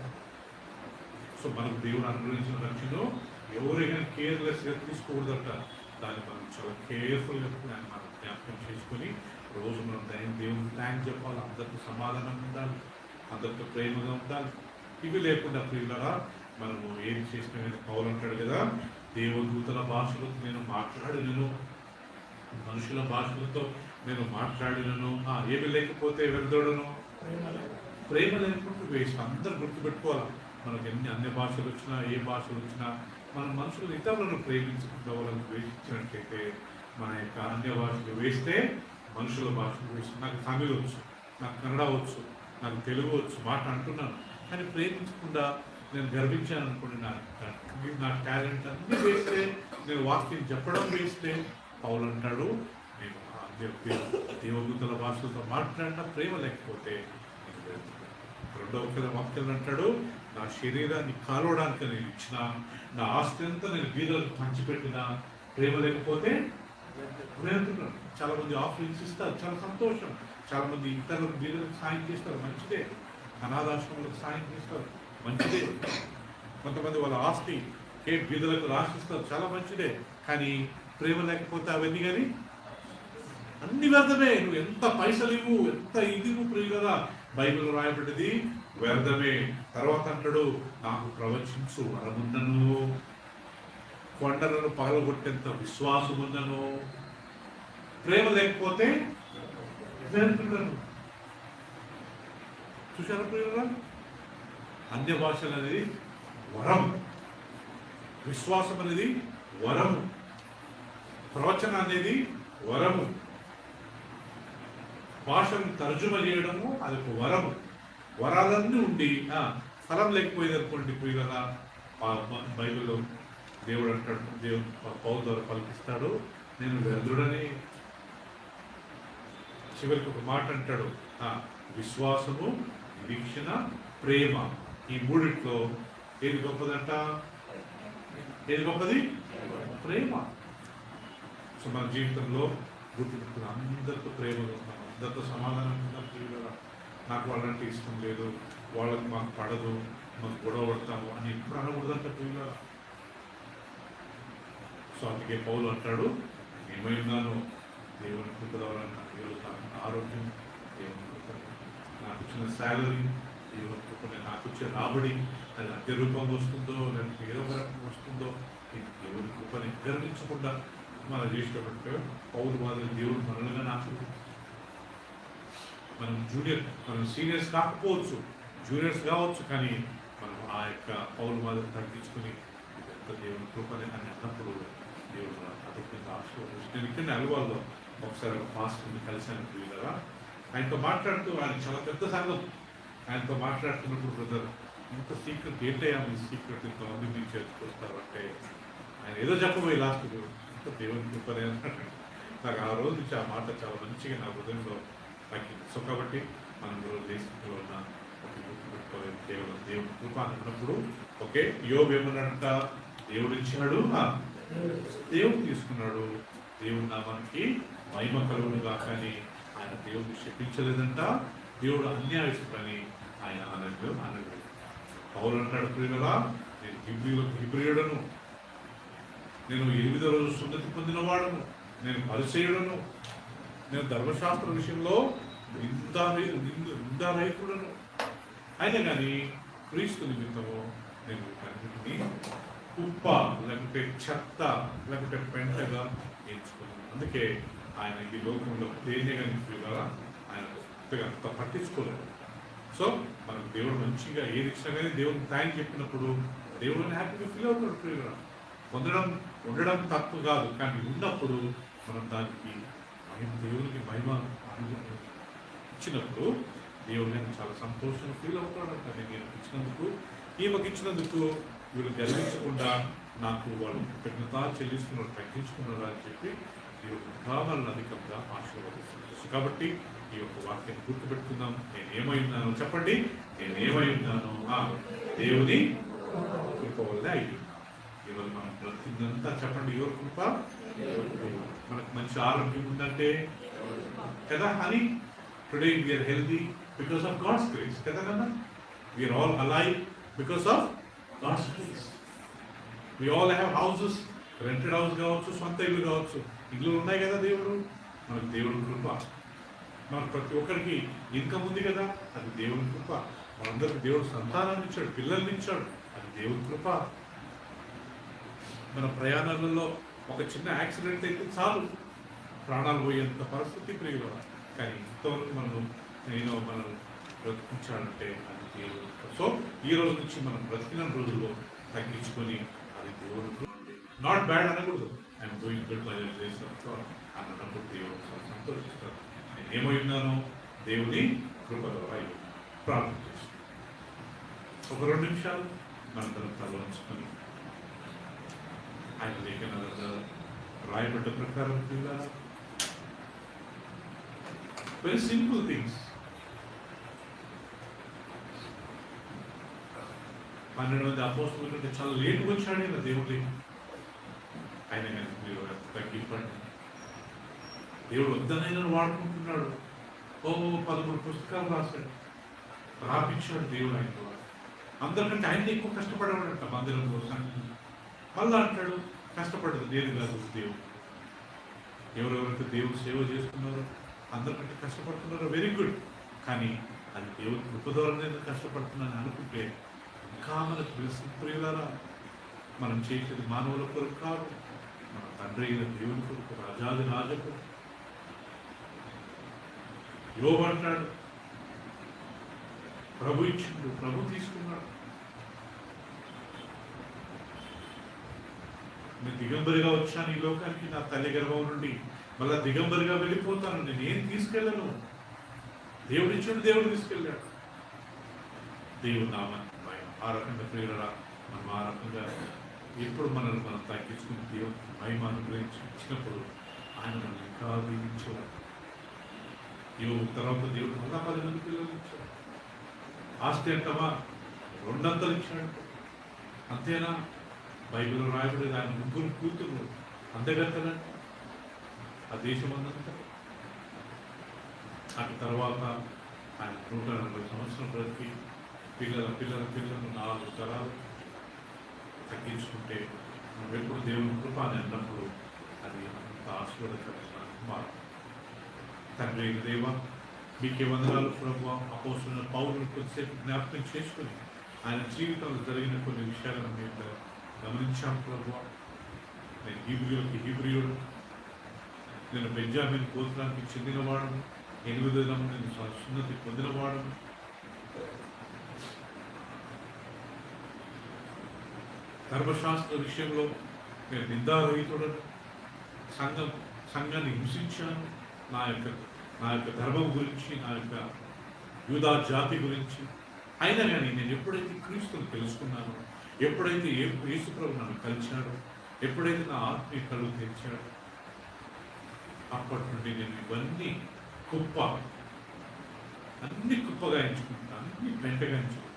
సో మనకు దేవుడు అనుగ్రహించిన రక్షణ ఎవరైనా కేర్లెస్గా తీసుకోకూడదట. దాన్ని మనం చాలా కేర్ఫుల్గా మనం జ్ఞాపకం చేసుకొని రోజు మనం దేవునికి థ్యాంక్ చెప్పాలి, అందరితో సమాధానం ఉండాలి, అందరితో ప్రేమగా ఉండాలి. ఇవి లేకుండా ప్రియులరా మనము ఏం చేసిన పౌలు అంటాడు కదా, దేవదూతల భాషలతో నేను మాట్లాడినను, మనుషుల భాషలతో నేను మాట్లాడినను, ఏమి లేకపోతే వెళ్దోడను, ప్రేమ లేకపోతే వేస్ట్. అందరు గుర్తుపెట్టుకోవాలి, మనకు ఎన్ని అన్ని భాషలు వచ్చినా ఏ భాషలు వచ్చినా మన మనుషులు ఇతరులను ప్రేమించకుండా వాళ్ళని ద్వేషించినట్లయితే మన యొక్క అన్య భాషలు వేస్తే మనుషుల భాషలు వేస్తే. నాకు తమిళ వచ్చు, నాకు కన్నడ వచ్చు, నాకు తెలుగు వచ్చు, మాట అంటున్నాను, కానీ ప్రేమించకుండా నేను గర్వించాను అనుకోండి, నా టాలెంట్ అన్నీ వేస్తే, నేను వాక్యం చెప్పడం వేస్తే, పౌలు అంటాడు నేను దేవదూతల భాషలతో మాట్లాడిన ప్రేమ లేకపోతే. రెండవ వాక్యం అంటాడు, నా శరీరాన్ని కాలవడానికి నేను ఇచ్చిన, నా ఆస్తి అంతా నేను బీదలకు పంచిపెట్టిన, ప్రేమ లేకపోతే అంటున్నాడు. చాలా మంది ఆఫరింగ్స్ ఇస్తారు, చాలా సంతోషం. చాలా మంది ఇతరులకు బీదలకు సాయం చేస్తారు, మంచిదే. అనాథాశ్రమాలకు సాయం చేస్తారు, మంచిదే. కొంతమంది వాళ్ళ ఆస్తి బీదలకు రాసిస్తారు, చాలా మంచిదే. కానీ ప్రేమ లేకపోతే అవన్నీ కానీ అన్ని వ్యర్థమే. నువ్వు ఎంత పైసలు ఇవ్వు, ఎంత ఇది ప్రియులరా, బైబిల్ రాయబడ్డది వ్యర్థమే. తర్వాత అంటాడు, నాకు ప్రవచించు వరమున్నను, కొండలను పగలగొట్టేంత విశ్వాసం ఉన్నను, ప్రేమ లేకపోతే వ్యర్థులను. చూశారా ప్రియులరా, అన్య భాషలు అనేది వరం, విశ్వాసం అనేది వరము, ప్రవచన అనేది వరము, భాషను తర్జుమ చేయడము అది ఒక వరము. వరాలన్నీ ఉండి ఫలం లేకపోయేది అనుకోండి ప్రియులరా, బైబిల్లో దేవుడు అంటాడు, దేవుడు పౌలు ద్వారా పలికిస్తాడు, నేను వ్యర్థుడని. చివరికి ఒక మాట అంటాడు, విశ్వాసము, నిరీక్షణ, ప్రేమ, ఈ మూడిట్లో ఏది గొప్పదంట? ఏది గొప్పది? ప్రేమ. సో మన జీవితంలో గుర్తుపెట్టుకుని అందరితో ప్రేమగా ఉన్నాం, అందరితో సమాధానం ఉందాం ప్రియులరా. నాకు వాళ్ళంటే ఇష్టం లేదు, వాళ్ళకి మాకు పడదు, మాకు గొడవ పడతాము అని ఎప్పుడు అనకూడదంట ప్రియులరా. సో అందుకే పౌలు అంటాడు, ఏమై ఉన్నాను దేవుని కృప ద్వారా నాకు వెళ్తాను, ఆరోగ్యం దేవుని కృప, నాకు ఇచ్చిన శాలరీ దేవుని కృపనే, నాకు వచ్చే రాబడి అది అద్దె రూపంగా వస్తుందో లేకపోతే ఏదో రకంగా వస్తుందో దేవుని కృపని గర్వించకుండా మనం చేసేటప్పుడు పౌరు మాదిరి దేవుడు మనలుగా నాకు. మనం సీనియర్స్ కాకపోవచ్చు, జూనియర్స్ కావచ్చు, కానీ మనం ఆ యొక్క పౌరు మాదిరి తగ్గించుకుని దేవుని కృపని అని అన్నప్పుడు దేవుడు అధికంగా ఆశీర్వదించి. నేను ఇక్కడ అలవాళ్ళలో ఒకసారి ఒక పాస్టర్ని కలిశాను ప్రియులరా. ఆయనతో మాట్లాడుతూ, ఆయన చాలా పెద్ద సంఘం, ఆయనతో మాట్లాడుతున్నప్పుడు బ్రదర్ ఇంత సీక్రెట్ ఏంటయ్యా మీ సీక్రెట్ ఇంతమంది మీకు చేర్చుకొస్తారు అంటే, ఆయన ఏదో చెప్పబోయి లాస్ట్ ఇంత దేవుని కృపనే అన్నాడు. నాకు ఆ రోజు నుంచి ఆ మాట చాలా మంచిగా నా హృదయంలో తగ్గింది. సో కాబట్టి మనం దేశంలో ఉన్న ఒక గుర్తుపెట్టుకోలేదు, కేవలం దేవుని కృప అనుకున్నప్పుడు ఓకే. యోబు ఏమన్నాడంట, దేవుడు ఇచ్చినాడు, దేవుడు తీసుకున్నాడు, దేవుడు నామానికి మహిమ కలుగునుగా, కానీ ఆయన దేవుడిని శపించలేదంట, దేవుడు అన్యాయస్తుడని ఆయన అనలేదు. పౌలు అంటాడు ప్రియులరా, నేను హిబ్రియుడను, నేను 8వ రోజు సున్నతి పొందినవాడను, నేను పరిచయుడను, నేను ధర్మశాస్త్ర విషయంలో నిందారహితుడను, అయినా కానీ క్రీస్తు నిమిత్తము నేను వీటన్నిటిని కుప్ప లేకపోతే చెత్త లేకపోతే పెంటగా ఎంచుకున్నాను. అందుకే ఆయన ఈ లోకంలో దేనిగా నింపుగా ఆయన అంత పట్టించుకోలేదు. సో మనకు దేవుడు మంచిగా ఏది ఇష్టంగానే దేవుడిని థ్యాంక్ చెప్పినప్పుడు దేవుడిని హ్యాపీగా ఫీల్ అవుతాడు. ప్రియుగా ఉండడం తప్పు కాదు, కానీ ఉన్నప్పుడు మనం దానికి దేవునికి మహిమ ఇచ్చినప్పుడు దేవుడు నేను చాలా సంతోషంగా ఫీల్ అవుతాడంట. నేను ఇచ్చినందుకు ఈమెకి ఇచ్చినందుకు వీళ్ళు గర్వించకుండా నాకు వాళ్ళు కృతజ్ఞత చెల్లిస్తున్నారు, తగ్గించుకున్నారు అని చెప్పి దేవుడు ఇంకా మనల్ని అధికంగా ఆశీర్వదిస్తున్నారు. కాబట్టి ఈ యొక్క వాక్యాన్ని గుర్తుపెట్టుకుందాం. నేనేమై ఉన్నాను చెప్పండి, నేనేమై ఉన్నాను దేవుని కృప వల్ల అయ్యి. ఇవాళ మనం బ్రతికిందంతా చెప్పండి ఎవరి కృప. మనకు మంచి ఆరోగ్యం ఉందంటే కదా అని today we are healthy because of God's grace కదా కన్నా. We are all alive because of God's grace. We all have houses, rented house కావచ్చు, సొంత ఇల్లు కావచ్చు, ఇల్లు ఉన్నాయి కదా. దేవుడు మనకు దేవుడి కృప. మనకు ప్రతి ఒక్కరికి ఇన్కమ్ ఉంది కదా, అది దేవుని కృప. మనందరికి దేవుడు సంతానాన్ని ఇచ్చాడు, పిల్లల్ని ఇచ్చాడు, అది దేవుని కృప. మన ప్రయాణాలలో ఒక చిన్న యాక్సిడెంట్ అయితే చాలు, ప్రాణాలు పోయేంత పరిస్థితి ప్రియులు. కానీ ఇంతవరకు మనం బ్రతికించాలంటే అది దేవుడు. సో ఈ రోజు నుంచి మనం బ్రతికిన రోజుల్లో తగ్గించుకొని అది దేవుడు. నాట్ బ్యాడ్ అనకూడదు, I'm doing good bye the grace of God అన్నప్పుడు దేవుడు సంతోషిస్తారు. నేను ఏమై ఉన్నానో దేవుని కృప ద్వారా ప్రార్థన చేస్తాను. ఒక 2 నిమిషాలు మనందరం తలవంచుకొని ఆయన లేఖనాలలో రాయబడ్డ ప్రకారం వెరీ సింపుల్ థింగ్స్. 12 మంది అపోస్తలుల కంటే చాలా లేటుగా వచ్చాడు నా దేవుడి. ఆయన మీరు తగ్గిపండి. దేవుడు వద్దనైనా వాడుకుంటున్నాడు. 13 పుస్తకాలు రాశాడు, రాపించాడు దేవుడు. ఆయన అందరికంటే ఆయన ఎక్కువ కష్టపడేవాడంట మందిరం కోసం. మళ్ళా అంటాడు కష్టపడదు నేను కాదు దేవుడు. ఎవరెవరైతే దేవుడు సేవ చేస్తున్నారో అందరికంటే కష్టపడుతున్నారో వెరీ గుడ్. కానీ అది దేవుడు కృప ద్వారా నేను కష్టపడుతున్నాను అనుకుంటే ఇంకా మనకు తెలిసిన ప్రియులారా, మనం చేసేది మానవుల కొరకు కాదు, మన తండ్రి అయిన దేవుని కొరకు, రాజాది రాజకు. యోబు అంటాడు ప్రభు ఇచ్చిండు, ప్రభు తీసుకున్నాడు. నేను దిగంబరిగా వచ్చాను ఈ లోకానికి, నా తల్లి గర్భం నుండి మళ్ళా దిగంబరిగా వెళ్ళిపోతాను. నేను ఏం తీసుకెళ్ళను, దేవుడు ఇచ్చాడు, దేవుడు తీసుకెళ్ళాడు. దేవుడు నామాన్ని ఆ రకంగా ప్రియులరా మనం ఆ రకంగా ఎప్పుడు మనం తగ్గించుకుని దేవుడు మహిమ అనుగ్రహించి ఇచ్చినప్పుడు ఆయన మనం ఇంకా దీవించేవాడు. యోబు తర్వాత దేవుడు మళ్ళా 10 మంది పిల్లలు ఇచ్చాడు. ఆస్తి అంటావా 2 ఇచ్చాడు. అంతేనా? బైబిల్లో రాయబడేది ఆయన 3 కూతురు అందగత్తెలు ఆ దేశం అన్నంత. అటు తర్వాత ఆయన 180 సంవత్సరం బ్రతికి పిల్లల 4 తరాలు తగ్గించుకుంటే మనం ఎప్పుడు దేవుని కృప అని అన్నప్పుడు అది అంత ఆశీర్వాదకరంగా తండ్రి దేవ మీకే వందనాలు ప్రభు. అపోస్తులైన పౌలును కొద్దిసేపు జ్ఞాపకం చేసుకుని ఆయన జీవితంలో జరిగిన కొన్ని విషయాలను మేము గమనించాం ప్రభు. నేను హీబ్రియుడు, నేను బెంజామిన్ గోత్రానికి చెందినవాడు, 8వ దినము నేను సున్నతి పొందినవాడు. ధర్మశాస్త్ర విషయంలో నేను నిందారహితుడను, సంఘాన్ని హింసించాను. నా యొక్క ధర్మం గురించి, నా యొక్క యూదా జాతి గురించి. అయినా కానీ నేను ఎప్పుడైతే క్రీస్తుని తెలుసుకున్నానో, ఎప్పుడైతే యేసుప్రభు నన్ను కలిశాడో, ఎప్పుడైతే నా ఆత్మీయ కళ్ళు తెచ్చాడో, అప్పటి నుండి నేను ఇవన్నీ అన్ని కుప్పగా ఎంచుకుంటాను, అన్ని వెంటగా ఎంచుకుంటాను.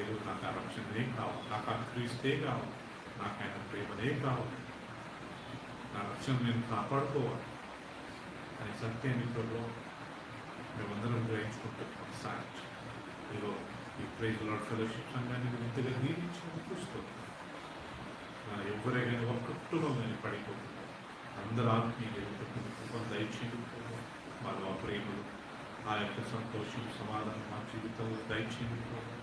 ఏదో నాకు ఆ రక్షణనే కావాలి, నాకు ఆ క్రీస్తే కావాలి, నాకు ఆయన ప్రేమనే కావాలి, నా రక్షణ నేను కాపాడుకోవాలి అని సత్యాన్ని ప్రభు మేమందరం గ్రహించుకుంటున్నాం. సాక్షి ఏదో ఈ ప్రైజ్ లార్డ్ ఫెలోషిప్ సంఘాన్ని ఇంతగా దీవించడం చూస్తుంది. ఎవరైనా ఒక కుటుంబం కానీ పడిపోతుంది. అందరూ ఆత్మీయ దయచేయండి. వాళ్ళు ఆ ప్రేమలు ఆ యొక్క సంతోషం సమాధానం మా జీవితంలో దయచేయండి ప్రభు.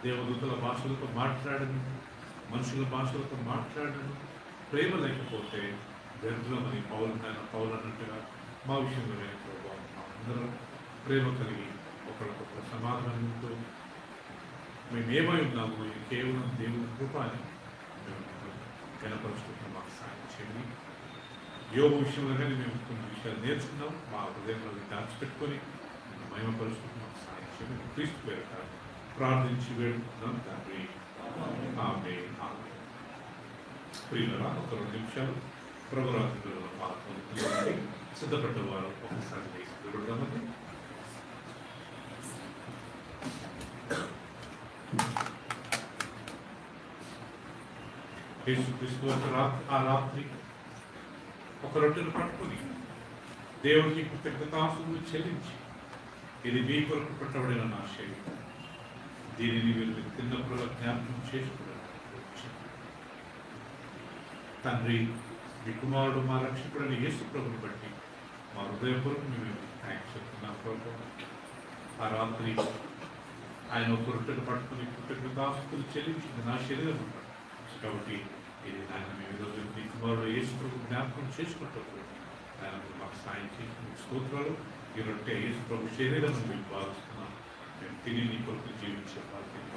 దేవదూతల భాషలతో మాట్లాడను, మనుషుల భాషలతో మాట్లాడను, ప్రేమ లేకపోతే వ్యర్థమని పౌలు అన్నట్టుగా మా విషయంలో ప్రభావం అందరం ప్రేమ కలిగి ఒకరికొకరు సమాధానంతో మేమేమై ఉన్నాము ఇది కేవలం దేవుని కృప అని మేము కనపరుచుకుంటున్నాం. మాకు సాయం చేయండి. యోగ విషయంలో కానీ మేము కొన్ని విషయాలు నేర్చుకున్నాం, మా హృదయంలో దాచిపెట్టుకొని మహిమపరుచుకుంటున్నాం. మాకు సాయం చేయండి. క్రీస్తు పేరట ప్రార్థించి వేడుకుంటున్నాం తండ్రి. ఆమేన్. ప్రియులరా, ఒక 2 నిమిషాలు ప్రభురాత్రులలో పాల్గొని సిద్ధపడ్డ వారు ఒకసారి వేసుకుంటామని. యేసుక్రీస్తు ఆ రాత్రి ఒక రొట్టెను పట్టుకుని దేవునికి కృతజ్ఞతాస్తుతులు చెల్లించి, ఇది మీ కొరకు పెట్టబడిన నా శరీరం, దీనిని మీరు తిన్నప్పుడు జ్ఞాపకం చేసుకున్నారు. తండ్రి, మీ కుమారుడు మా రక్షకుడైన యేసు ప్రభుని బట్టి మా హృదయపూర్వక మేము థ్యాంక్స్ చెప్తున్నాం ప్రభు. ఆ రాత్రి ఆయన ఒక రొట్టెను పట్టుకుని కృతజ్ఞతాస్తుతులు చెల్లించింది నా శరీరం అన్నాడు. కాబట్టి ఇది ఆయన మేము ఈరోజు మీ కుమారుడు యేసు ప్రభు జ్ఞాపకం చేసుకుంటారు. ఆయన మాకు సాయం చేసిన స్తోత్రాలు. ఈ రొట్టె యేసు ప్రభు శరీరం మేము భావిస్తున్నాం. మేము తిని నీ కొరకు జీవించే బాధ్యత.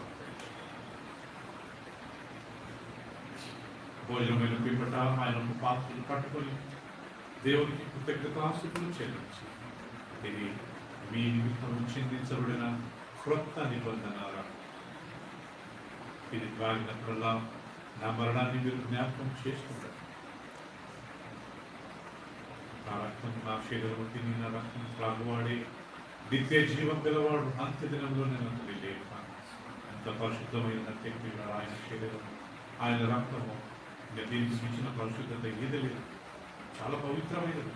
భోజనమైన పిమ్మట ఆయన పాత్రలు పట్టుకొని దేవునికి కృతజ్ఞతాస్తుతులు చెల్లించి, ఇది మీ నిమిత్తం చిందించబడిన క్రొత్త నిబంధన రక్తం. ఇది త్రాగినప్పుడల్లా నా మరణాన్ని మీరు జ్ఞాపకం చేసుకుంటారు. నా రక్తం నా శరీరం తిని నా రక్తం త్రాగువాడే నిత్య జీవం గలవాడు. అంత్య దినంలో నేను అంతది లేక ఎంత పరిశుద్ధమైనట్టే ఆయన శరీరం, ఆయన రక్తము దీనికి మించిన పరిశుద్ధత ఏది లేదు. చాలా పవిత్రమైనది.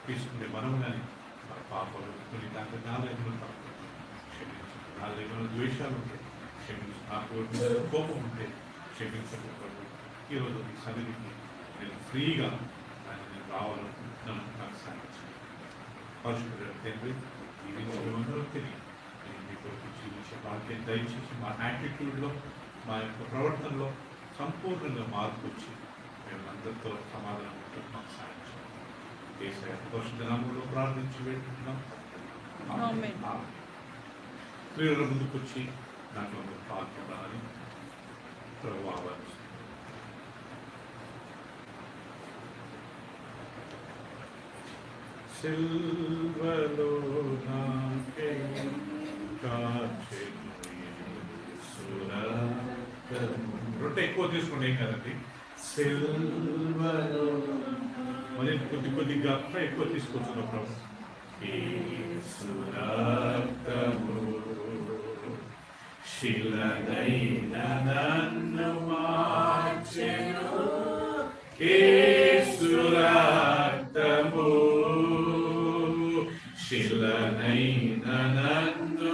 తీసుకునే మనం కానీ మన పాపలు కొన్ని దాంట్లో నాలుగైనా క్షమించండి. నాలుగైనా ద్వేషాలు ఉంటాయి, క్షమించు. నాకు కోపం ఉంటే క్షమించకపోతే ఈరోజు మీ సన్నిధికి నేను ఫ్రీగా నేను రావాలనుకుంటున్నాను. నాకు సాధించండి. పరిశుద్ధ తండ్రి, ఈ విషయంలో తిరిగి నేను మీ కొరకు జీవించే భాగ్యం దయచేసి మా యాటిట్యూడ్లో, మా యొక్క ప్రవర్తనలో సంపూర్ణంగా మార్పు వచ్చి మేము అందరితో సమాధానం మాకు సాయం చేయండి. పరిశుద్ధ నామములో ప్రార్థించి వేడుకుంటున్నాం. ప్రియుల ముందుకు వచ్చి దాంట్లో పాల్గొనాలని ప్రభు ఆహ్వానిస్తున్నాం. సిల్వలో నాకే కాచెను యేసురక్తము. రొట్టె ఎక్కువ తీసుకుంటే ఏం కదండి. సిల్వలో మరి కొద్దిగా ఎక్కువ తీసుకొచ్చున్నాం ప్రభు. యేసురక్తము శిలనైన నన్ను మార్చెను. యేసురక్తము శిలనైన నన్ను